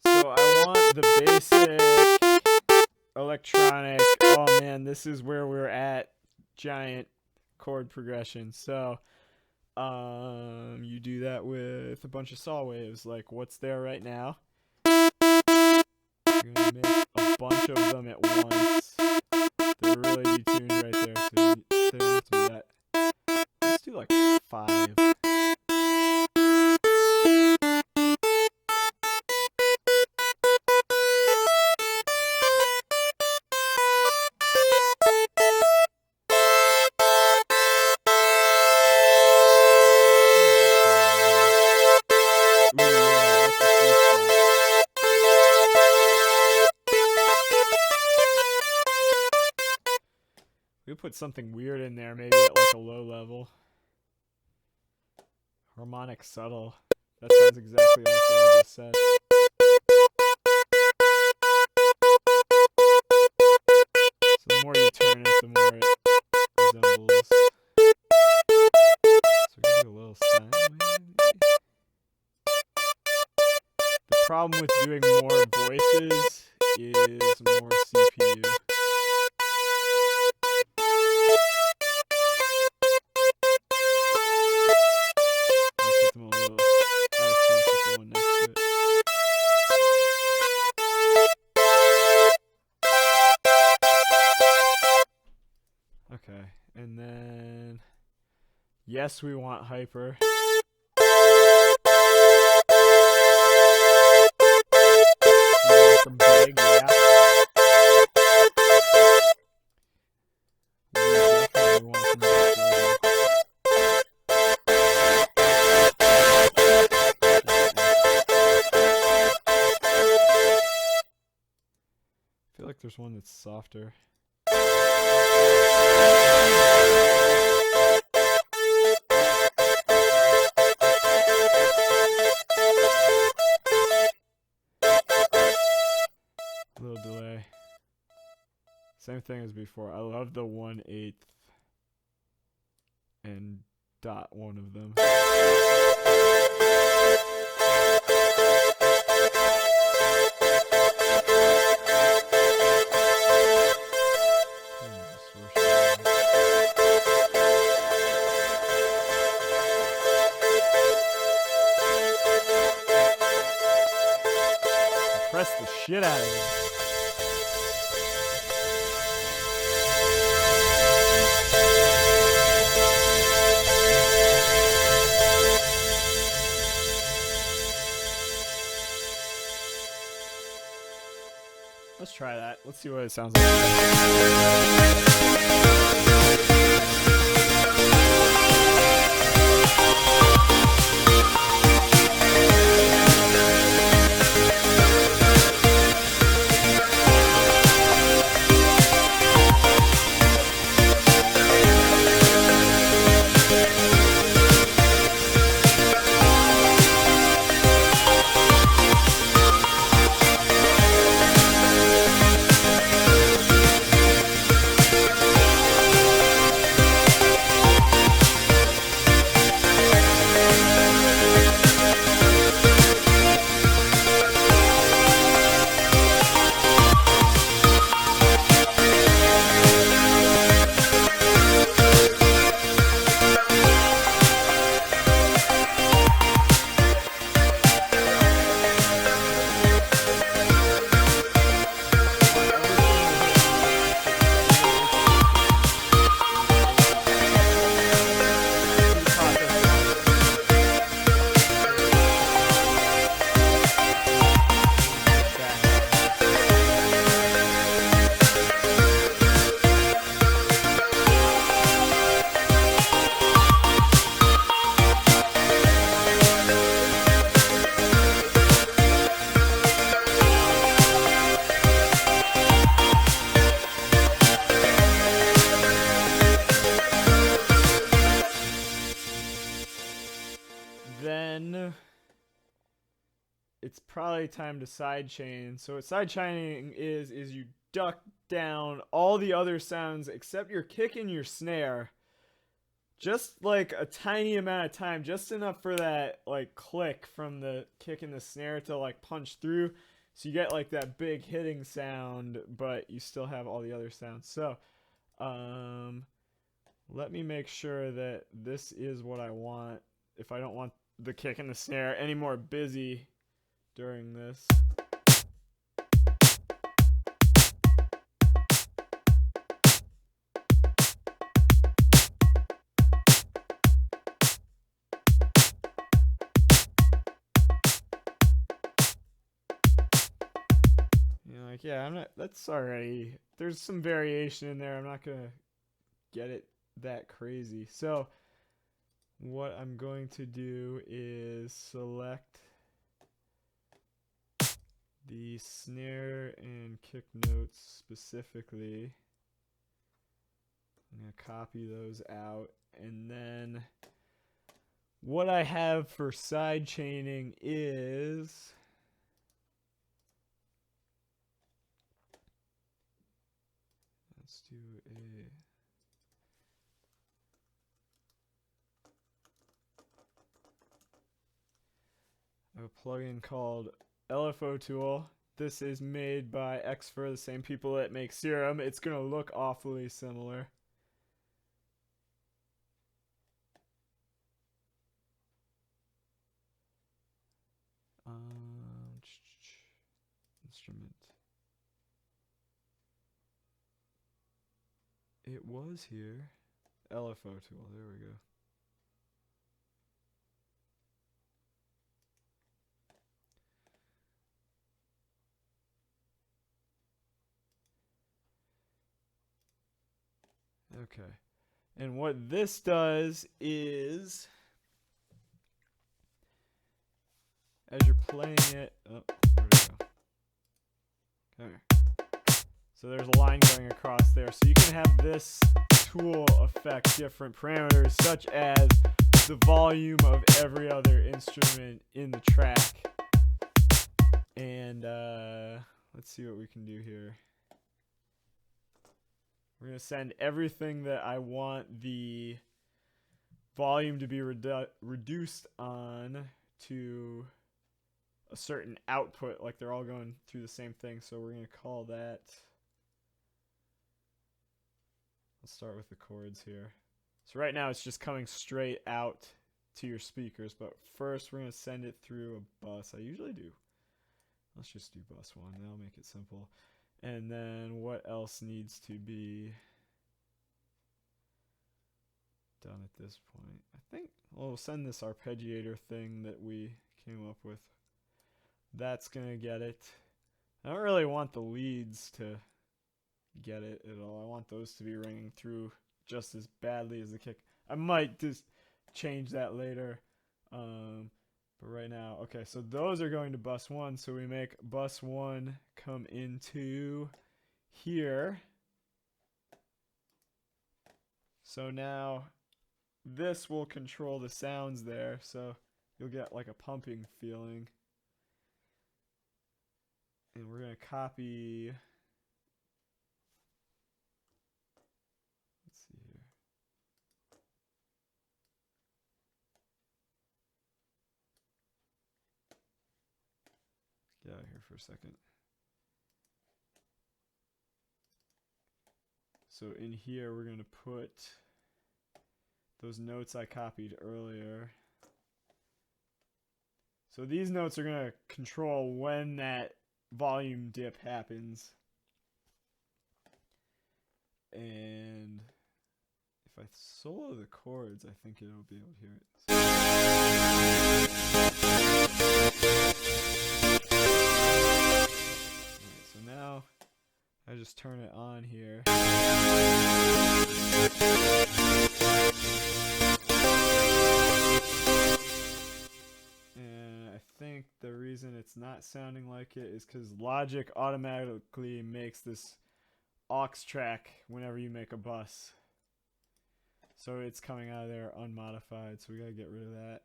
So I want the basic electronic. Oh man, this is where we're at. Giant chord progression. So you do that with a bunch of saw waves. Like what's there right now? You're gonna make a bunch of them at once. They're really detuned right there, so there needs to be that. Let's do like 5. We put something weird in there, maybe at like a low level. Harmonic subtle. That sounds exactly like what I just said. So the more you turn it, the more it resembles. So we can do a little sine maybe. The problem with doing more voices is more CPU. Okay, and then yes, we want hyper. Big, yeah. We definitely want some big. I feel like there's one that's softer. Little delay. Same thing as before. I love the 1/8 and dot one of them. shit out of me. Let's try that. Let's see what it sounds Then it's probably time to sidechain. So what sidechaining is you duck down all the other sounds except your kick and your snare, just like a tiny amount of time, just enough for that like click from the kick and the snare to like punch through, so you get like that big hitting sound, but you still have all the other sounds. So let me make sure that this is what I want if I don't want the kick and the snare any more busy during this. You're like, yeah, I'm not, that's already, there's some variation in there. I'm not gonna get it that crazy. So what I'm going to do is select the snare and kick notes specifically. I'm going to copy those out, and then what I have for side chaining is let's do a plugin called LFO Tool. This is made by Xfer, the same people that make Serum. It's going to look awfully similar. Instrument. It was here. LFO Tool. There we go. Okay. And what this does is, as you're playing it, oh, where'd it go? Come here. So there's a line going across there. So you can have this tool affect different parameters, such as the volume of every other instrument in the track. And let's see what we can do here. We're going to send everything that I want the volume to be reduced on to a certain output, like they're all going through the same thing. So we're going to call that, let's start with the chords here. So right now it's just coming straight out to your speakers, but first we're going to send it through a bus. I usually do Let's just do bus 1. That'll make it simple. And then what else needs to be done at this point? I think we'll send this arpeggiator thing that we came up with. That's going to get it. I don't really want the leads to get it at all. I want those to be ringing through just as badly as the kick. I might just change that later. But right now, okay, so those are going to bus 1. So we make bus 1 come into here. So now this will control the sounds there. So you'll get like a pumping feeling. And we're going to copy. Let's see here. Get out of here for a second. So in here, we're going to put those notes I copied earlier. So these notes are going to control when that volume dip happens. And if I solo the chords, I think it'll be able to hear it. Alright, so now I just turn it on here. And I think the reason it's not sounding like it is because Logic automatically makes this aux track whenever you make a bus. So it's coming out of there unmodified, so we gotta get rid of that.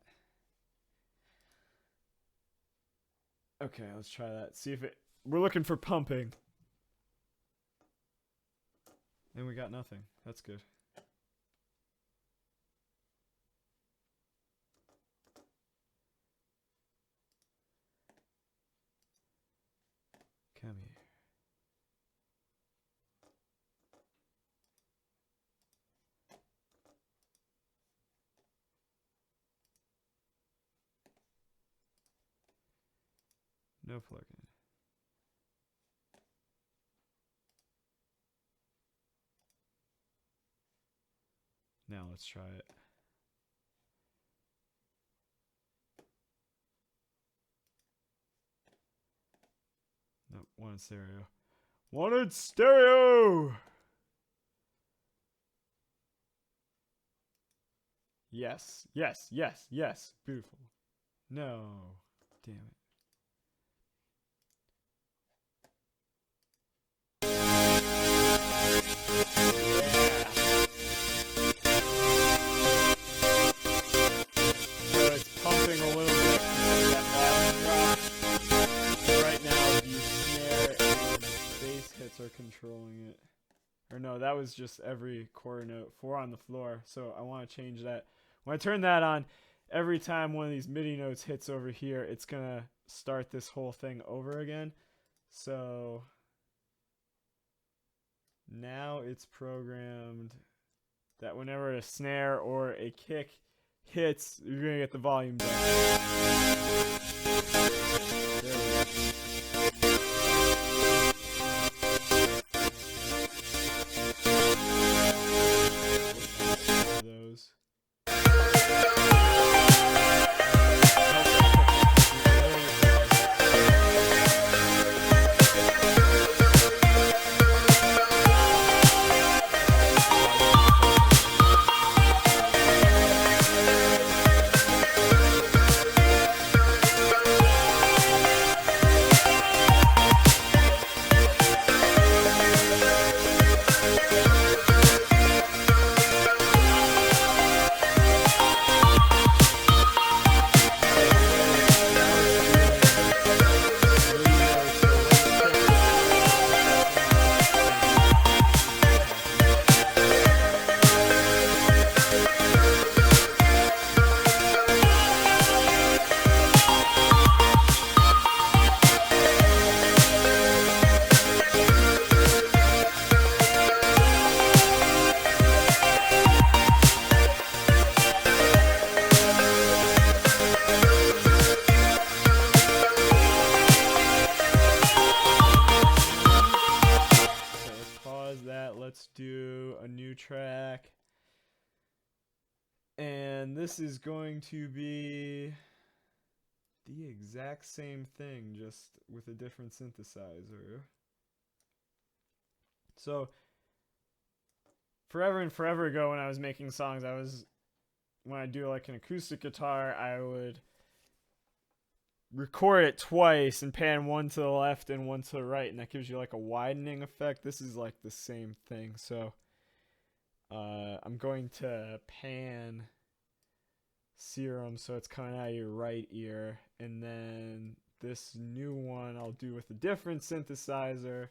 Okay, let's try that. See if it... We're looking for pumping. And we got nothing. That's good. Come here. No plugin. Now let's try it. Nope, one in stereo. One in stereo! Yes, yes, yes, yes. Beautiful. No. Damn it. Are controlling it. Or no, that was just every quarter note, 4 on the floor. So I want to change that. When I turn that on, every time one of these MIDI notes hits over here, it's gonna start this whole thing over again. So now it's programmed that whenever a snare or a kick hits, you're gonna get the volume down. There we go. then this is going to be the exact same thing, just with a different synthesizer. So, forever and forever ago when I was making songs, when I do like an acoustic guitar, I would record it twice and pan one to the left and one to the right, and that gives you like a widening effect. This is like the same thing. So I'm going to pan Serum so it's coming out of your right ear, and then this new one I'll do with a different synthesizer.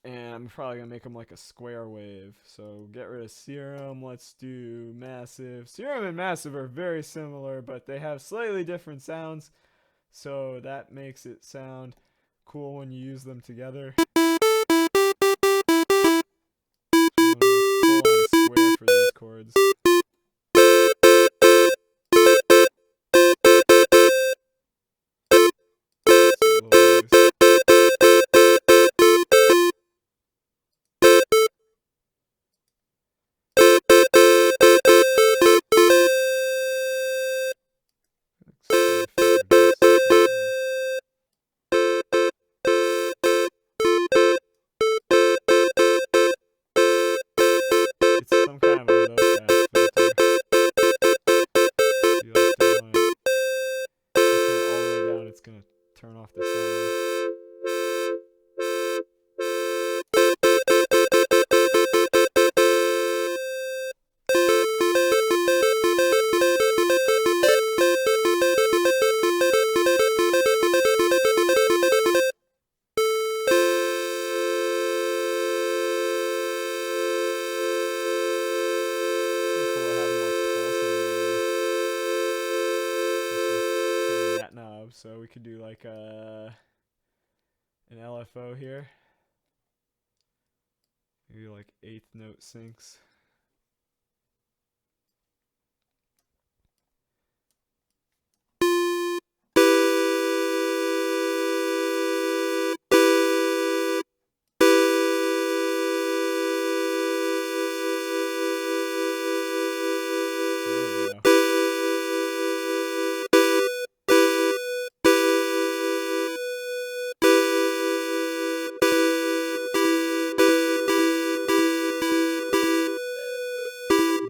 And I'm probably going to make them like a square wave. So get rid of Serum. Let's do Massive. Serum and Massive are very similar, but they have slightly different sounds. So that makes it sound cool when you use them together. So I'm going to pull on a square for these chords. Some kind of a low pass filter. If you like to want it to turn all the way down, it's gonna turn off the sound. So we could do like an LFO here. Maybe like 8th note syncs.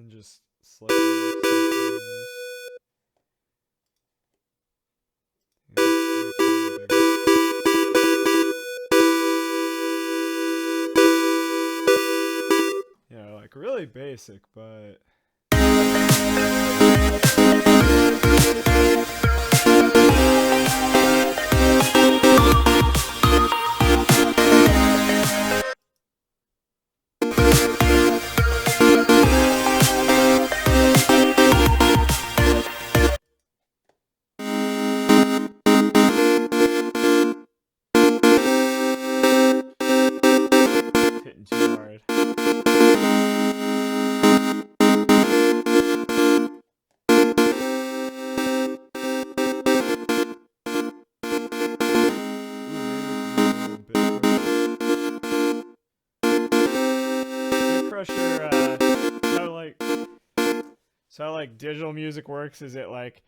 Just slightly yeah, like really basic, but hitting too hard. So how like digital music works is it like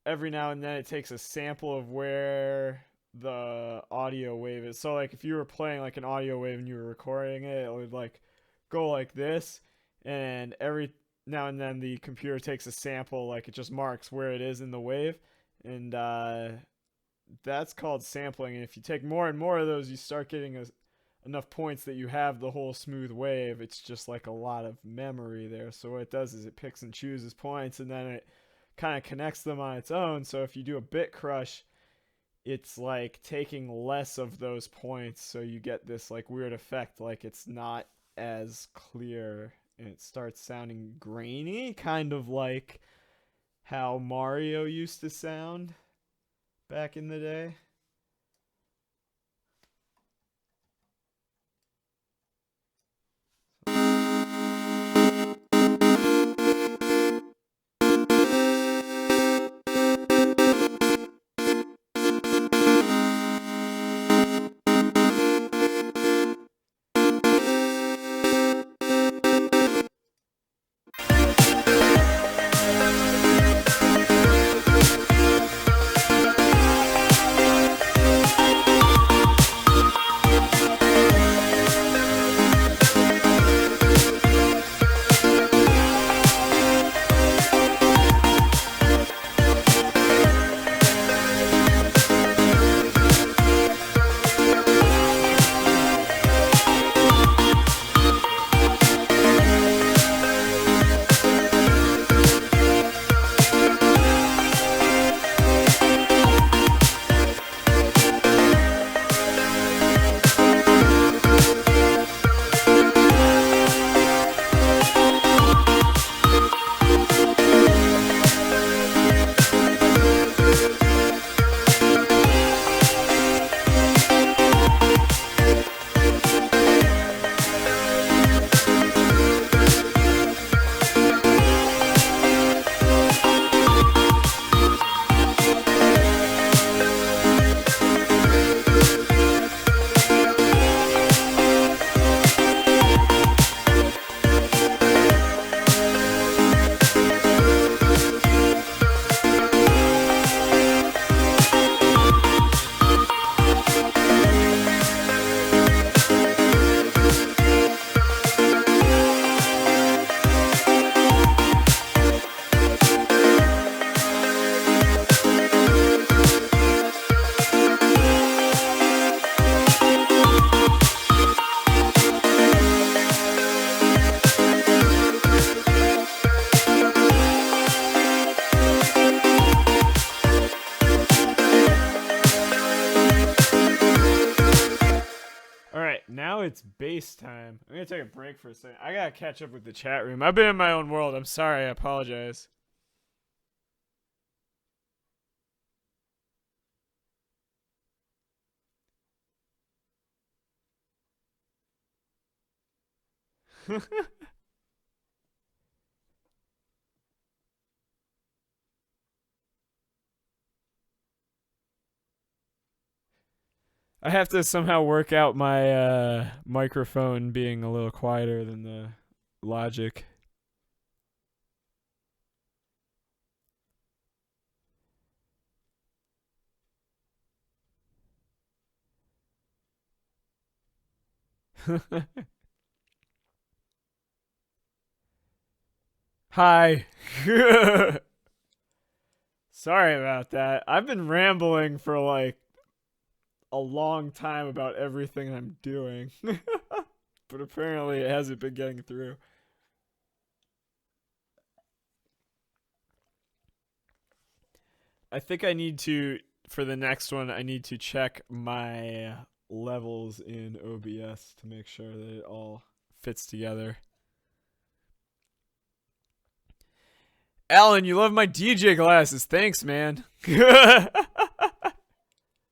every now and then it takes a sample of where the audio wave is. So like if you were playing like an audio wave and you were recording it, it would like go like this, and every now and then the computer takes a sample, like it just marks where it is in the wave, and that's called sampling. And if you take more and more of those, you start getting enough points that you have the whole smooth wave. It's just like a lot of memory there. So what it does is it picks and chooses points, and then it kind of connects them on its own. So if you do a bit crush, it's like taking less of those points, so you get this like weird effect, like it's not as clear and it starts sounding grainy, kind of like how Mario used to sound back in the day. Now it's bass time. I'm gonna take a break for a second. I gotta catch up with the chat room. I've been in my own world. I'm sorry. I apologize. I have to somehow work out my microphone being a little quieter than the Logic. Hi. Sorry about that. I've been rambling for like a long time about everything I'm doing. But apparently it hasn't been getting through. I think I need to, for the next one, I need to check my levels in OBS to make sure that it all fits together. Alan, you love my DJ glasses. Thanks, man.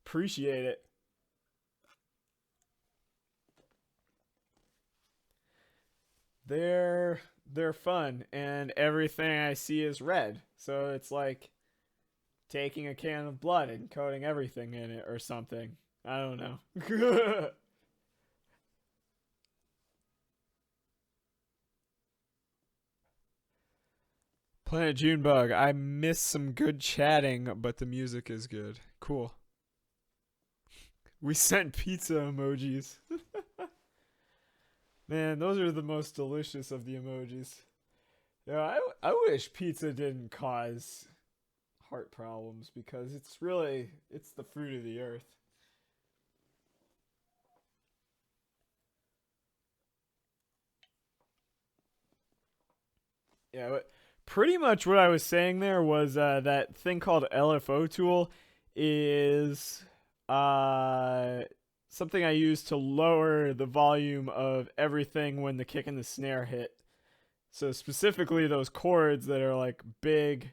Appreciate it. They're fun, and everything I see is red. So it's like taking a can of blood and coating everything in it or something. I don't know. Planet Junebug, I missed some good chatting, but the music is good. Cool. We sent pizza emojis. Man, those are the most delicious of the emojis. Yeah, I wish pizza didn't cause heart problems because it's the fruit of the earth. Yeah, but pretty much what I was saying there was that thing called LFO tool is something I use to lower the volume of everything when the kick and the snare hit. So specifically those chords that are like big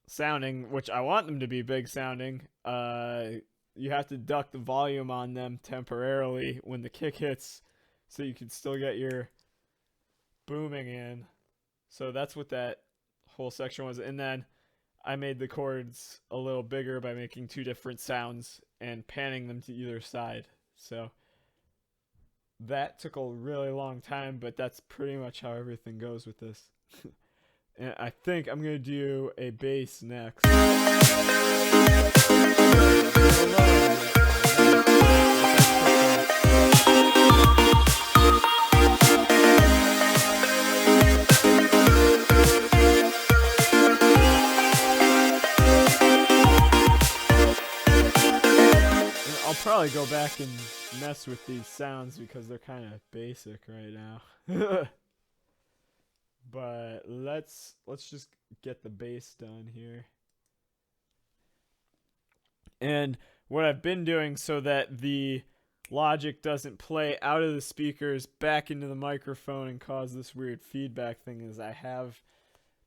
sounding, which I want them to be big sounding, you have to duck the volume on them temporarily when the kick hits so you can still get your booming in. So that's what that whole section was. And then I made the chords a little bigger by making two different sounds and panning them to either side. So that took a really long time, but that's pretty much how everything goes with this. And I think I'm going to do a bass next. I'll probably go back and mess with these sounds because they're kind of basic right now. But let's just get the bass done here. And what I've been doing so that the Logic doesn't play out of the speakers back into the microphone and cause this weird feedback thing is I have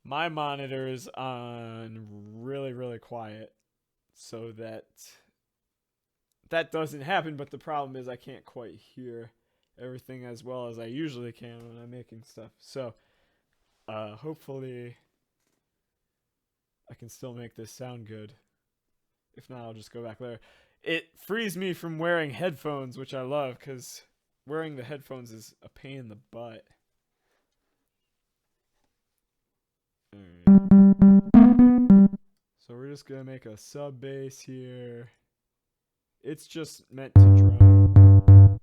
my monitors on really, really quiet so that that doesn't happen. But the problem is I can't quite hear everything as well as I usually can when I'm making stuff. So hopefully I can still make this sound good. If not, I'll just go back there. It frees me from wearing headphones, which I love, because wearing the headphones is a pain in the butt. Alright. So we're just going to make a sub bass here. It's just meant to drum.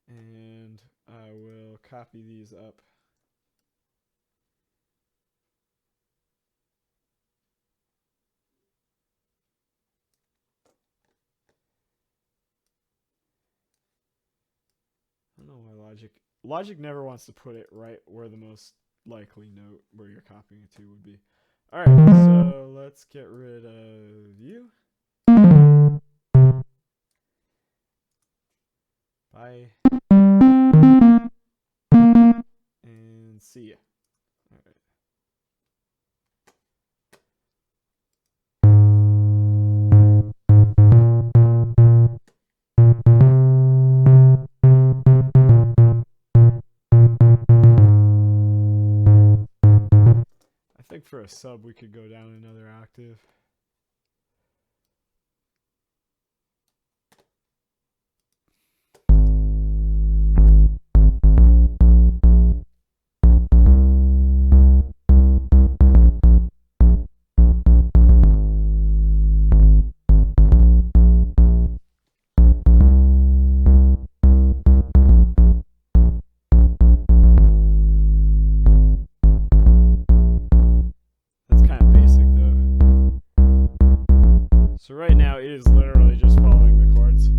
And I will copy these up. I don't know why Logic never wants to put it right where the most likely note where you're copying it to would be. Alright, so let's get rid of you. Bye. And see ya. All right. I think for a sub we could go down another octave. So right now it is literally just following the chords.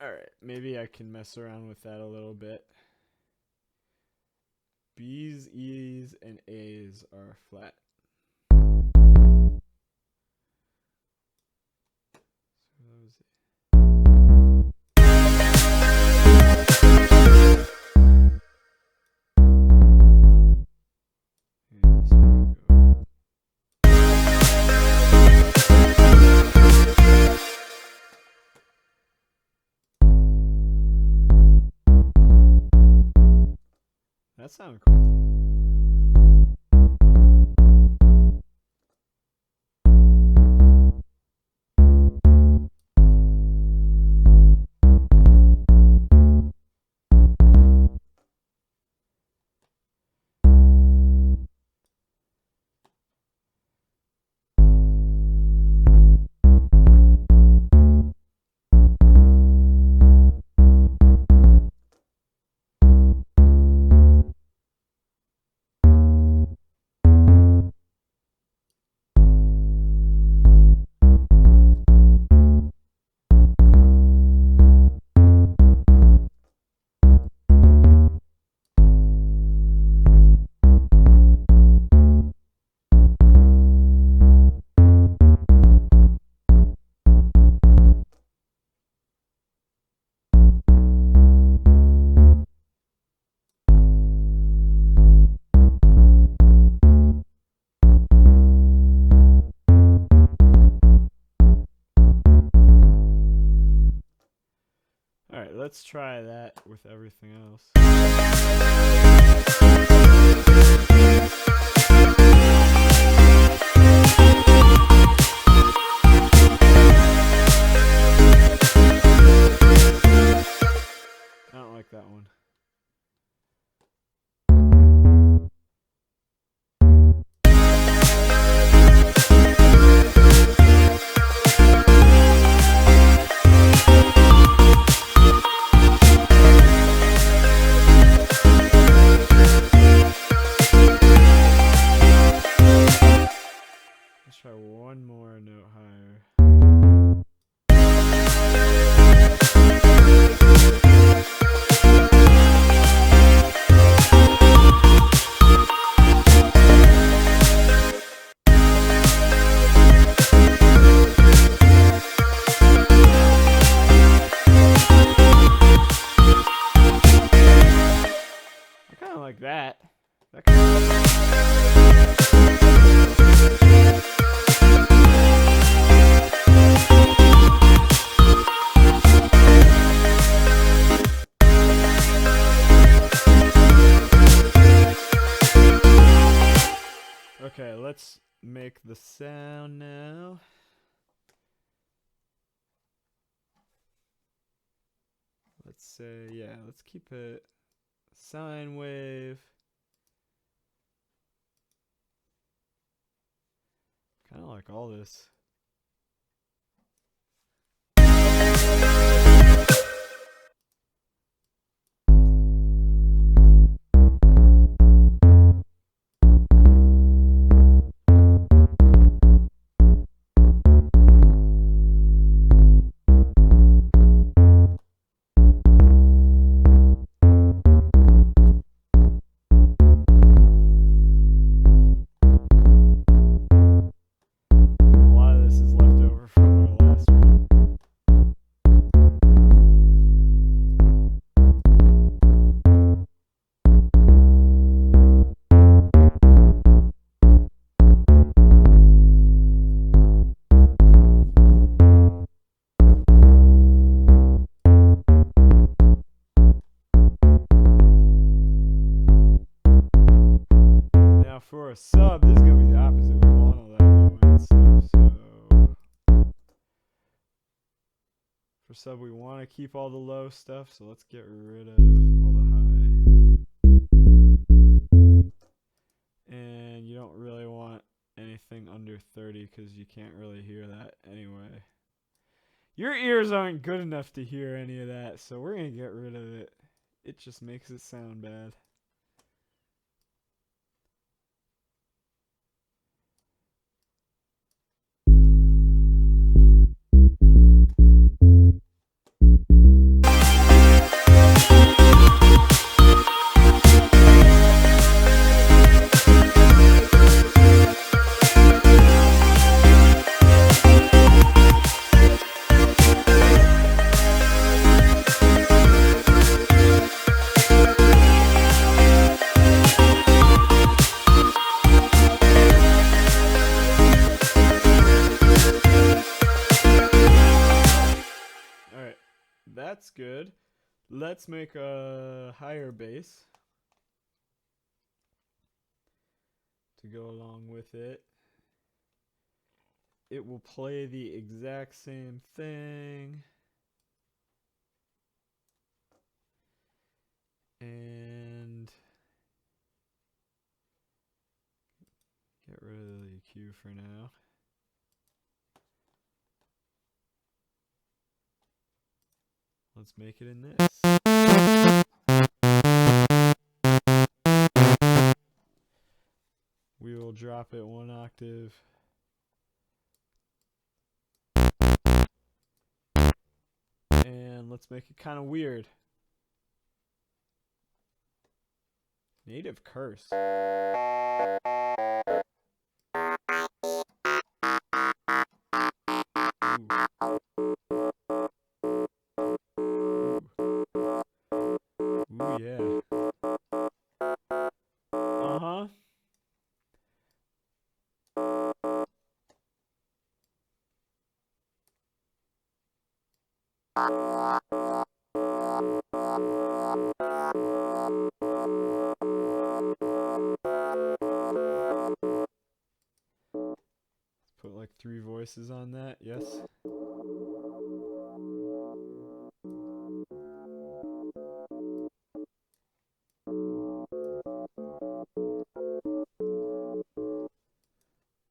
Alright, maybe I can mess around with that a little bit. B's, E's, and A's are flat. That sounded cool. Alright, let's try that with everything else. I don't like that one. Let's try one more note higher. I kind of like that. Okay, let's make the sound now. Let's say, yeah, let's keep it sine wave. Kind of like all this. For a sub, this is going to be the opposite. We want all that low end stuff. So for sub, we want to keep all the low stuff. So let's get rid of all the high. And you don't really want anything under 30 because you can't really hear that anyway. Your ears aren't good enough to hear any of that. So we're going to get rid of it. It just makes it sound bad. That's good. Let's make a higher bass to go along with it. It will play the exact same thing. And get rid of the EQ for now. Let's make it in this. We will drop it 1 octave. And let's make it kind of weird. Native curse. Ooh, yeah. Uh-huh. Put like 3 voices on that, yes.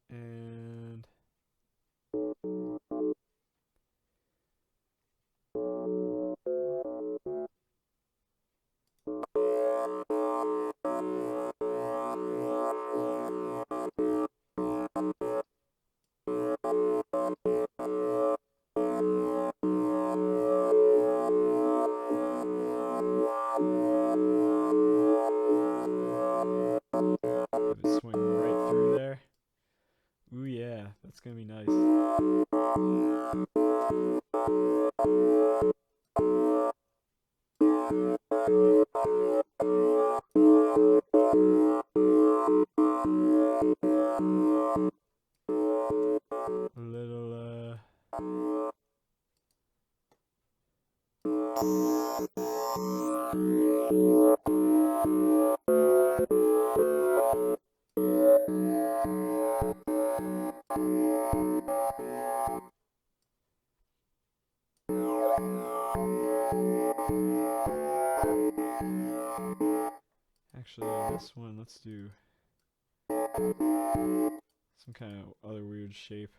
And have it swing right through there. Ooh, yeah, that's gonna be nice. A little, Let's do some kind of other weird shape.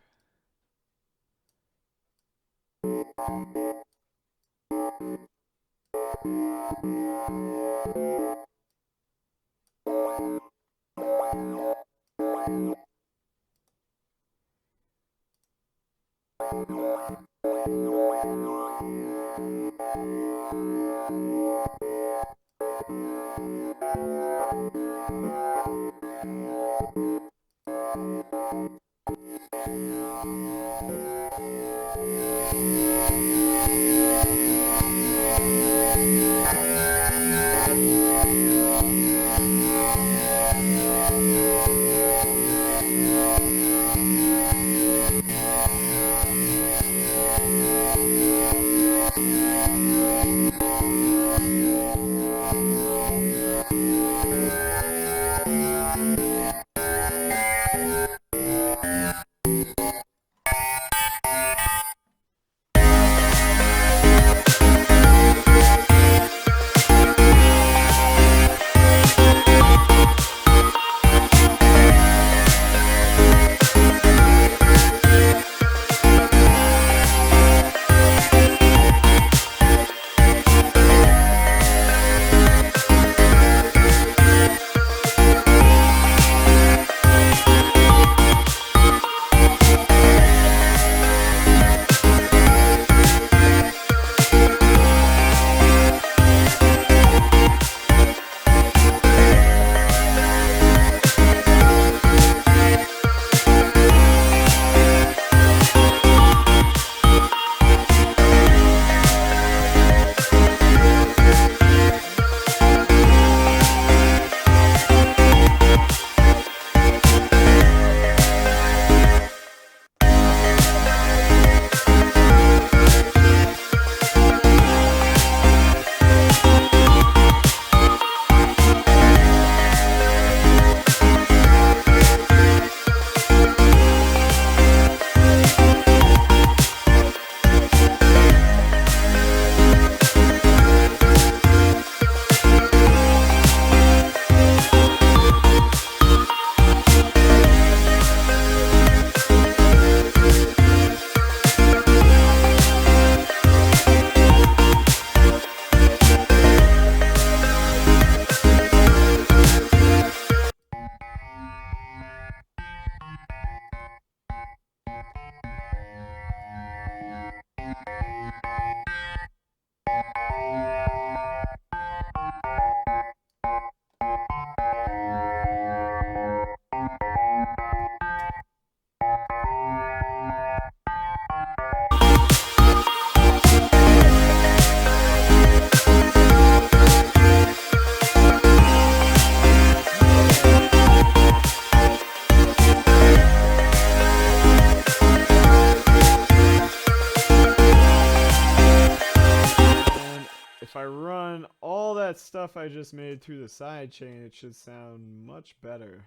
If I run all that stuff I just made through the sidechain, it should sound much better.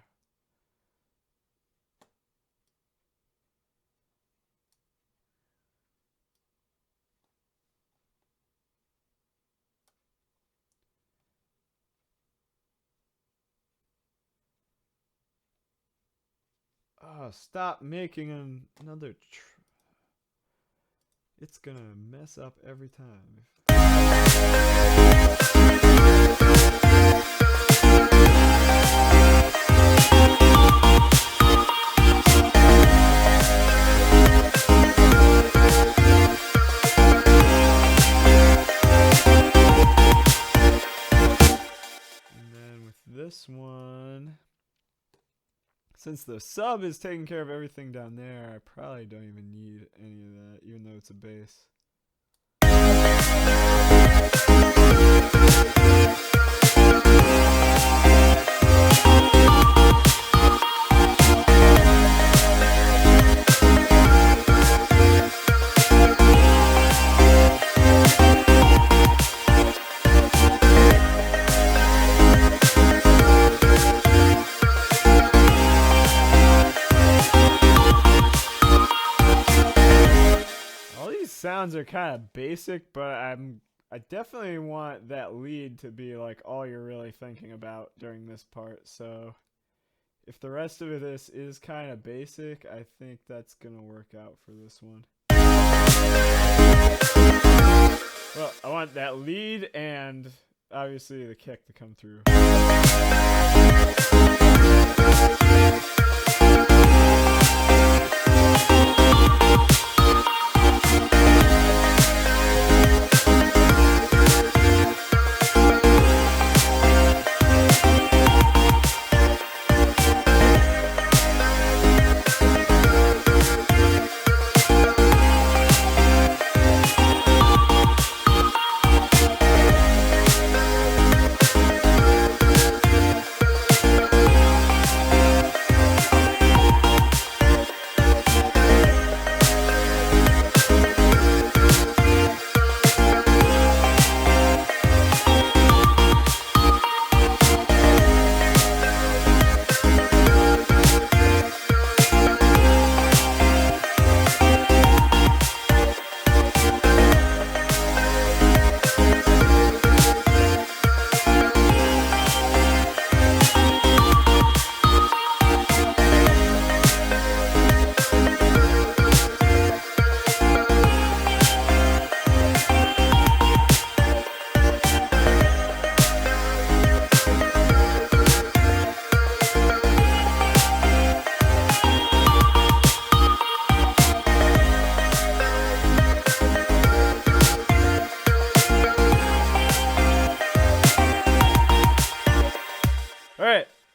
Oh, stop making another it's gonna mess up every time. And then with this one, since the sub is taking care of everything down there, I probably don't even need any of that, even though it's a bass. Sounds are kind of basic, but I'm I definitely want that lead to be like all you're really thinking about during this part. So if the rest of this is kind of basic, I think that's going to work out for this one. Well, I want that lead and obviously the kick to come through.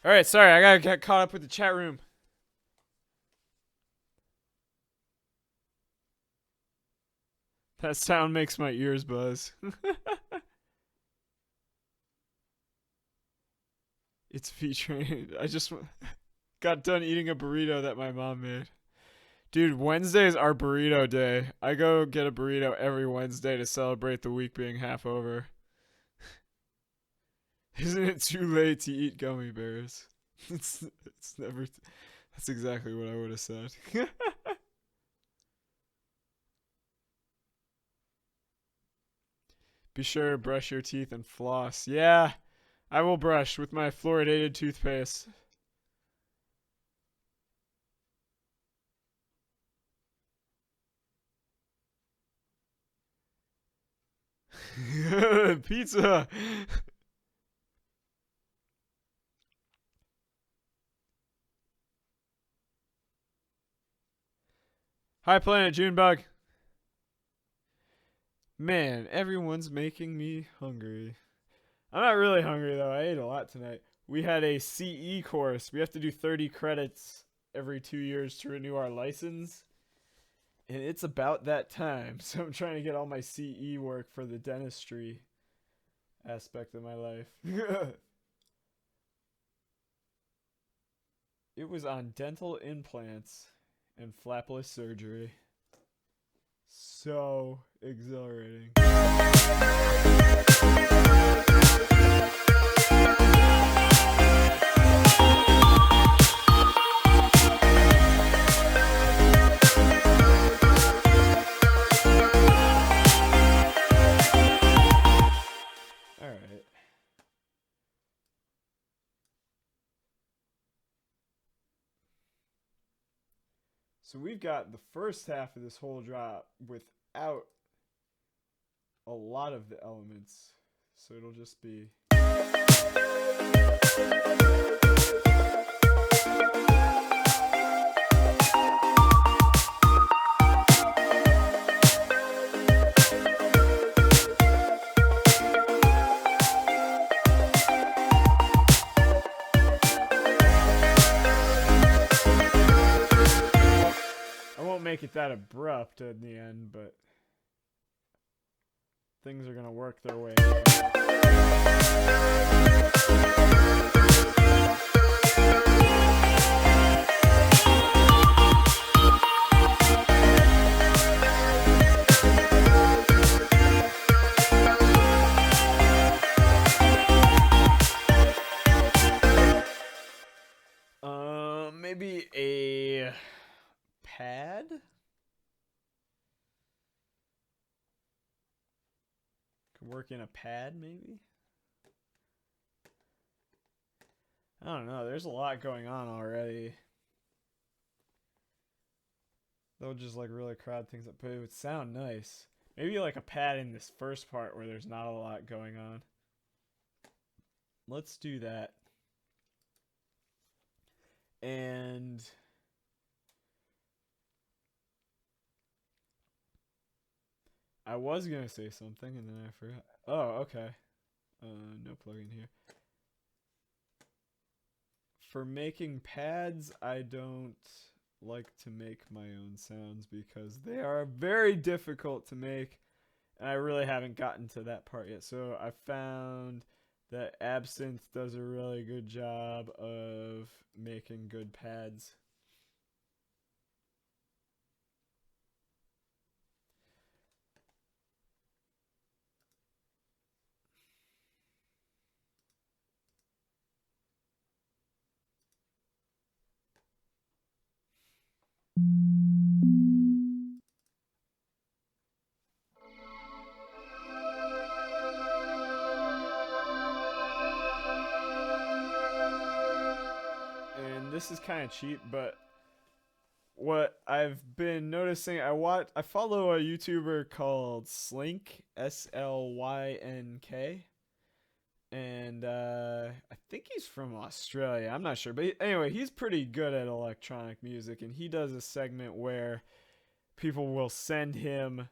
All right, sorry, I gotta get caught up with the chat room. That sound makes my ears buzz. It's featuring. I just got done eating a burrito that my mom made. Dude, Wednesdays are burrito day. I go get a burrito every Wednesday to celebrate the week being half over. Isn't it too late to eat gummy bears? It's never. That's exactly what I would have said. Be sure to brush your teeth and floss. Yeah, I will brush with my fluoridated toothpaste. Pizza. Hi, Planet Junebug. Man, everyone's making me hungry. I'm not really hungry, though. I ate a lot tonight. We had a CE course. We have to do 30 credits every 2 years to renew our license. And it's about that time. So I'm trying to get all my CE work for the dentistry aspect of my life. It was on dental implants and flapless surgery. So exhilarating. All right. So we've got the first half of this whole drop without a lot of the elements. So it'll just be. Make it that abrupt in the end, but things are gonna work their way. Maybe a pad? Could work in a pad, maybe? I don't know. There's a lot going on already. They'll just like really crowd things up, but it would sound nice. Maybe like a pad in this first part where there's not a lot going on. Let's do that. And I was gonna say something and then I forgot. Oh, okay. No plugin here. For making pads, I don't like to make my own sounds because they are very difficult to make, and I really haven't gotten to that part yet. So I found that Absinthe does a really good job of making good pads. And this is kind of cheap, but what I've been noticing, I follow a YouTuber called Slynk, Slynk, and I think he's from Australia. I'm not sure, but anyway, he's pretty good at electronic music, and he does a segment where people will send him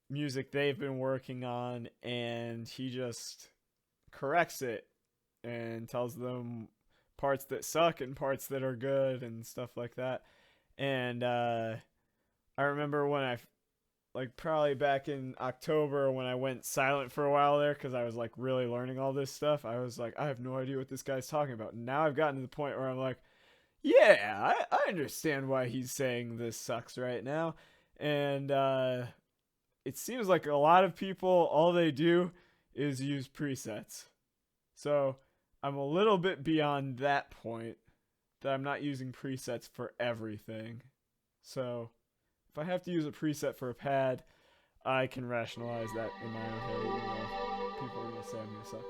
music they've been working on, and he just corrects it and tells them parts that suck and parts that are good and stuff like that. And I remember when I like probably back in October when I went silent for a while there because I was like really learning all this stuff. I was like, I have no idea what this guy's talking about. And now I've gotten to the point where I'm like, yeah, I understand why he's saying this sucks right now. And it seems like a lot of people, all they do is use presets. So I'm a little bit beyond that point that I'm not using presets for everything. So if I have to use a preset for a pad, I can rationalize that in my own head, even though people are going to say I'm going to suck.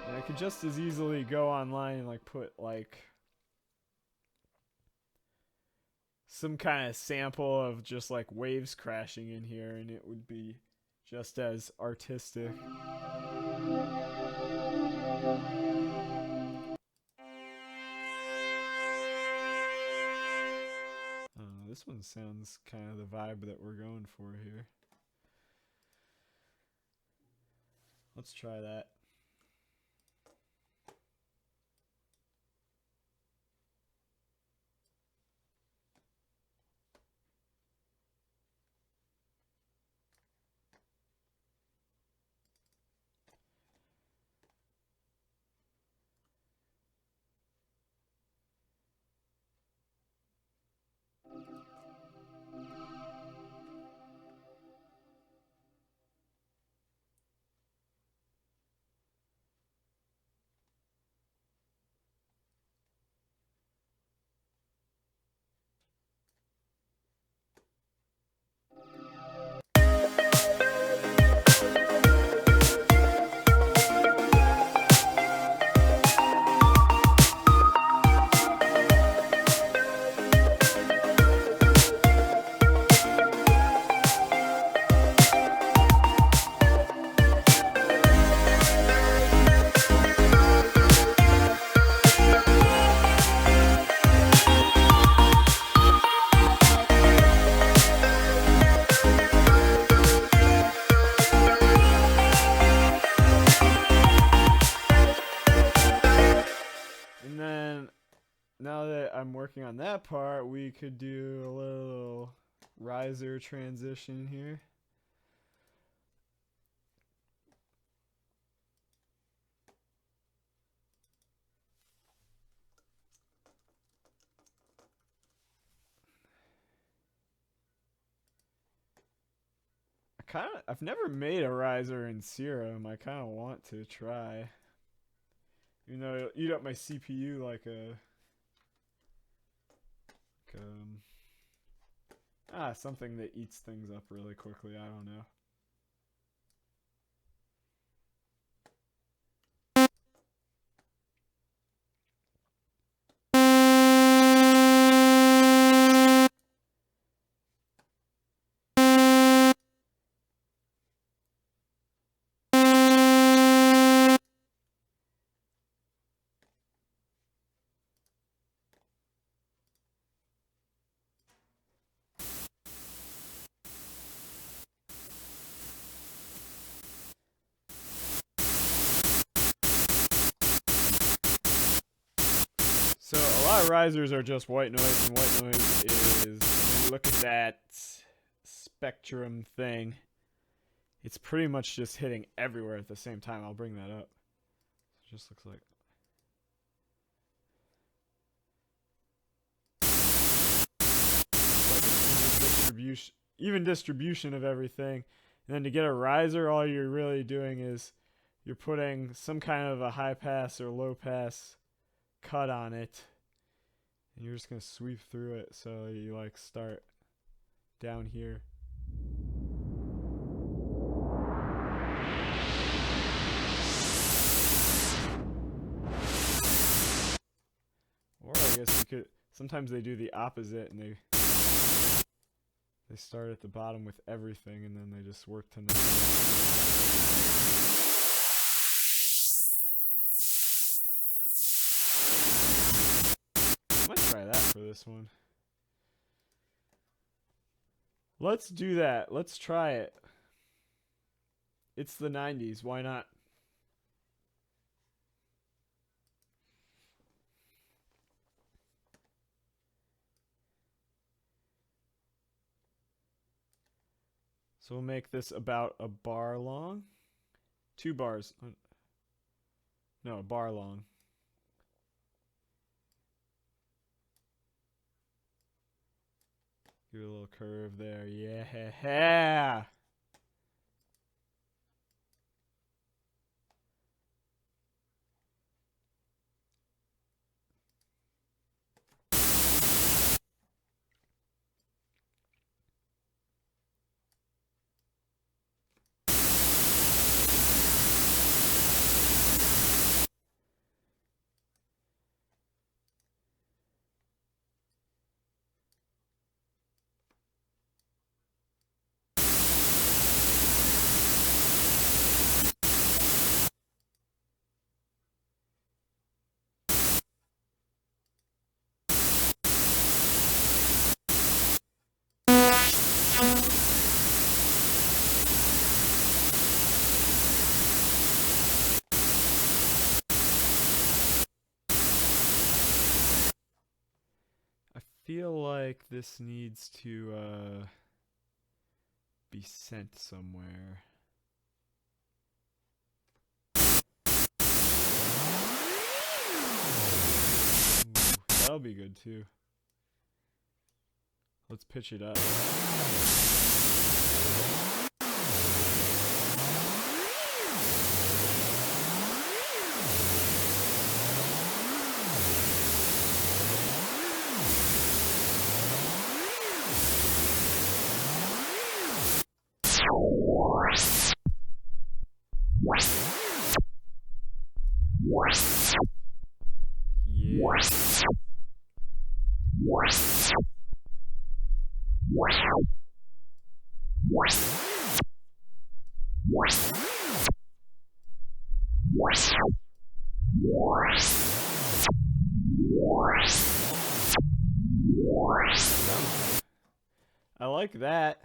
And I could just as easily go online and like put like some kind of sample of just like waves crashing in here and it would be just as artistic. This one sounds kind of the vibe that we're going for here. Let's try that. Now that I'm working on that part, we could do a little riser transition here. I've never made a riser in Serum. I kind of want to try. You know, it'll eat up my CPU like a Something that eats things up really quickly. I don't know. So a lot of risers are just white noise, and white noise is, when you look at that spectrum thing, it's pretty much just hitting everywhere at the same time. I'll bring that up. It just looks like even distribution of everything. And then to get a riser, all you're really doing is you're putting some kind of a high pass or low pass cut on it, and you're just gonna sweep through it. So you like start down here. Or I guess you could, sometimes they do the opposite and they start at the bottom with everything and then they just work to nothing. I might try that for this one. Let's do that. Let's try it. It's the 90s. Why not? So we'll make this about a bar long. 2 bars. No, a bar long. Give it a little curve there. Yeah. I feel like this needs to be sent somewhere. Ooh, that'll be good too. Let's pitch it up. I like that.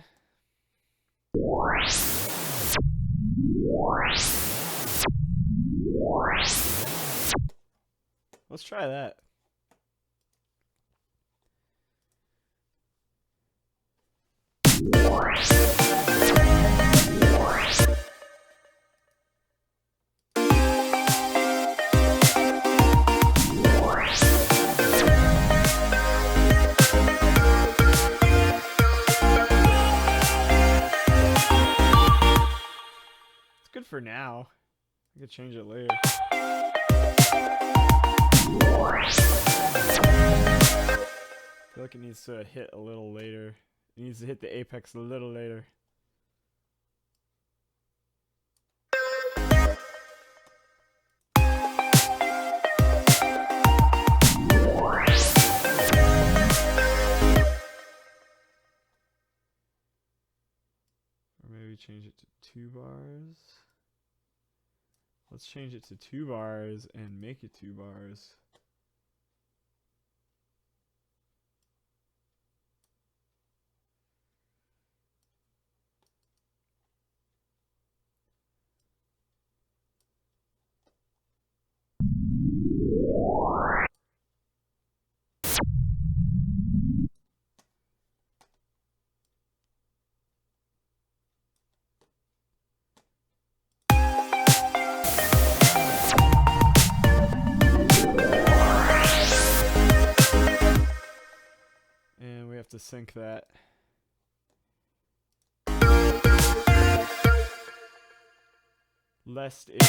Let's try that. Good for now. I could change it later. I feel like it needs to hit a little later It needs to hit the apex a little later. Or maybe change it to 2 bars. Let's change it to 2 bars and make it 2 bars. And we have to sync that. Lest it.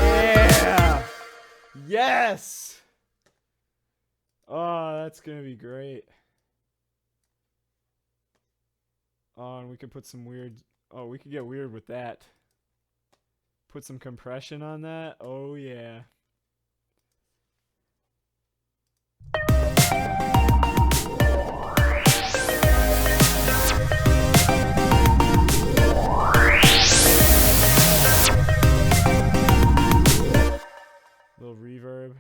Yeah! Yes! Oh, that's gonna be great. Oh, and we could put some weird. Oh, we could get weird with that. Put some compression on that. Oh, yeah. Little reverb.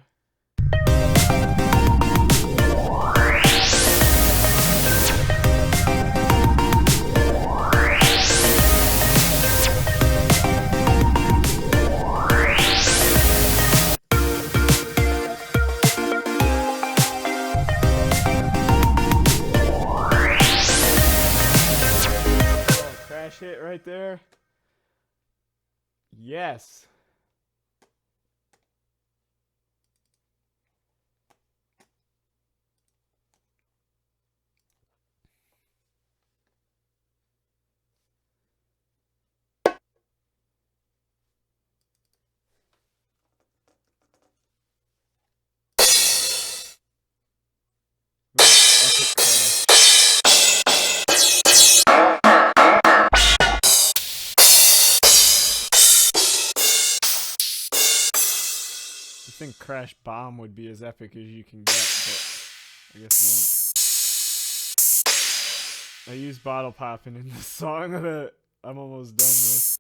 Crash hit right there. Yes. Epic crash. I think Crash Bomb would be as epic as you can get, but I guess not. I use bottle popping in the song that I'm almost done with.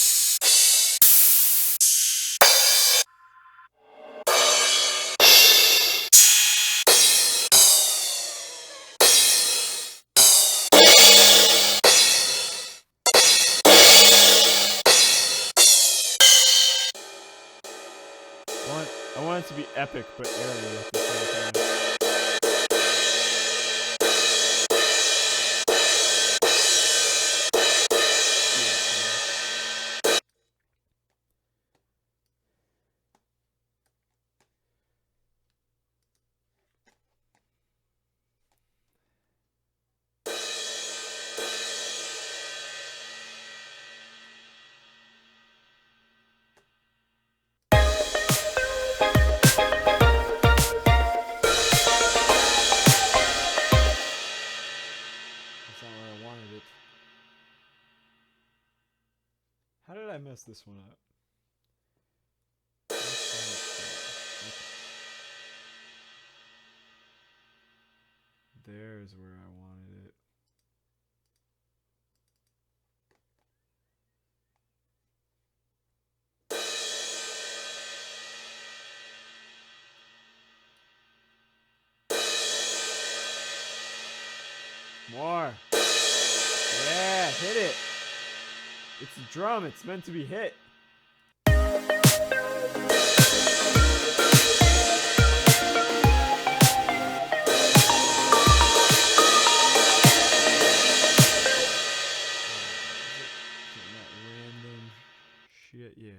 I want it to be epic but airy at the same time. How did I mess this one up? There's where I wanted it. More. Yeah, hit it. It's a drum. It's meant to be hit. Random shit, yeah.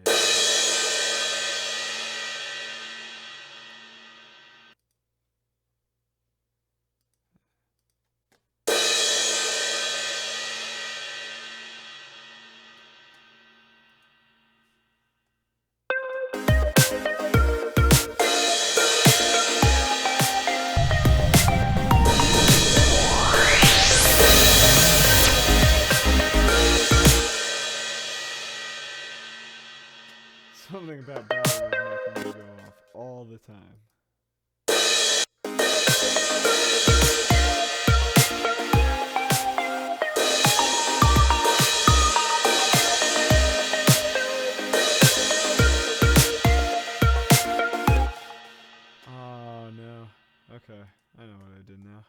Okay, I know what I did now.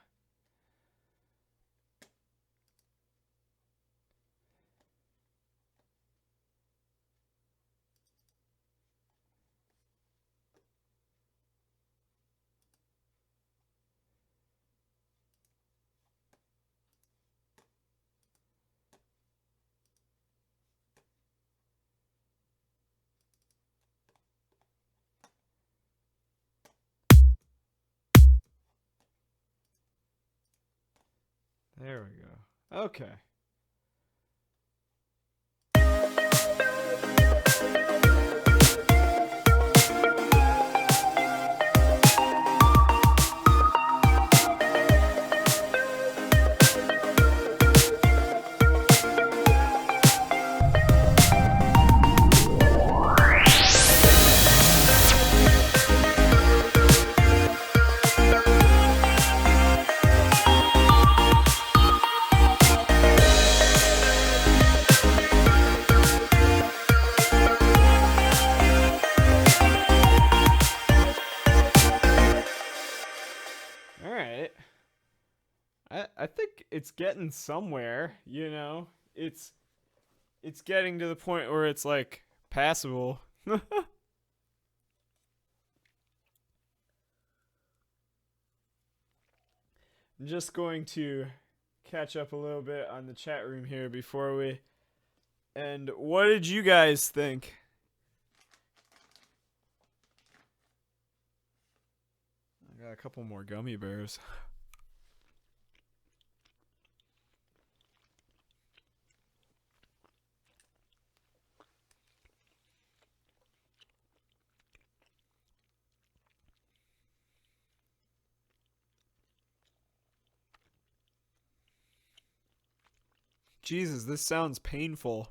There we go. Okay. All right. I think it's getting somewhere, you know. It's getting to the point where it's like passable. I'm just going to catch up a little bit on the chat room here before we end. What did you guys think? I got a couple more gummy bears. Jesus, this sounds painful.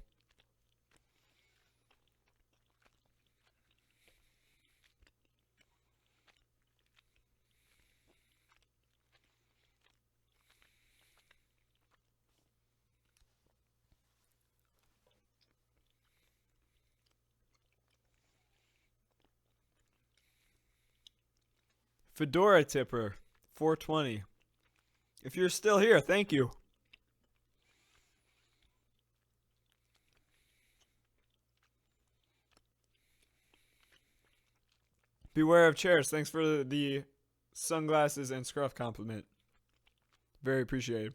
Fedora Tipper, 420. If you're still here, thank you. Beware of chairs. Thanks for the sunglasses and scruff compliment. Very appreciated.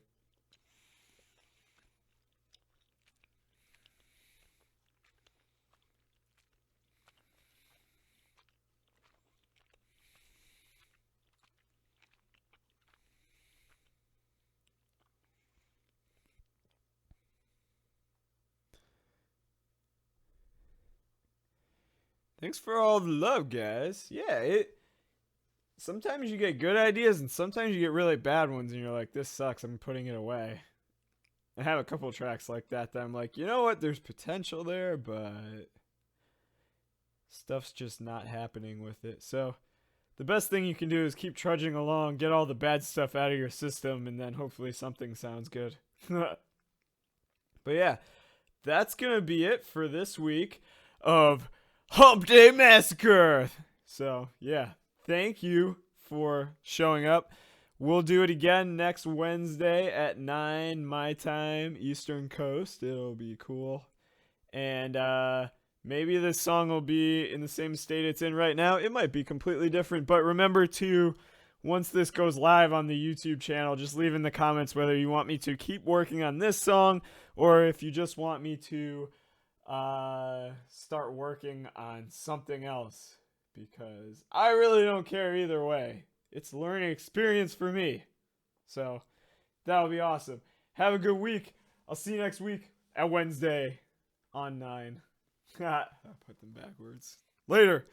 Thanks for all the love, guys. Yeah, sometimes you get good ideas and sometimes you get really bad ones and you're like, this sucks, I'm putting it away. I have a couple tracks like that I'm like, you know what, there's potential there, but stuff's just not happening with it. So the best thing you can do is keep trudging along, get all the bad stuff out of your system, and then hopefully something sounds good. But yeah, that's gonna be it for this week of Humpday Massacre. So yeah, thank you for showing up. We'll do it again next Wednesday at 9 my time, Eastern Coast. It'll be cool. And maybe this song will be in the same state it's in right now. It might be completely different. But remember to, once this goes live on the YouTube channel, just leave in the comments whether you want me to keep working on this song or if you just want me to start working on something else. Because I really don't care either way. It's a learning experience for me. So that'll be awesome. Have a good week. I'll see you next week at Wednesday on 9. I put them backwards. Later.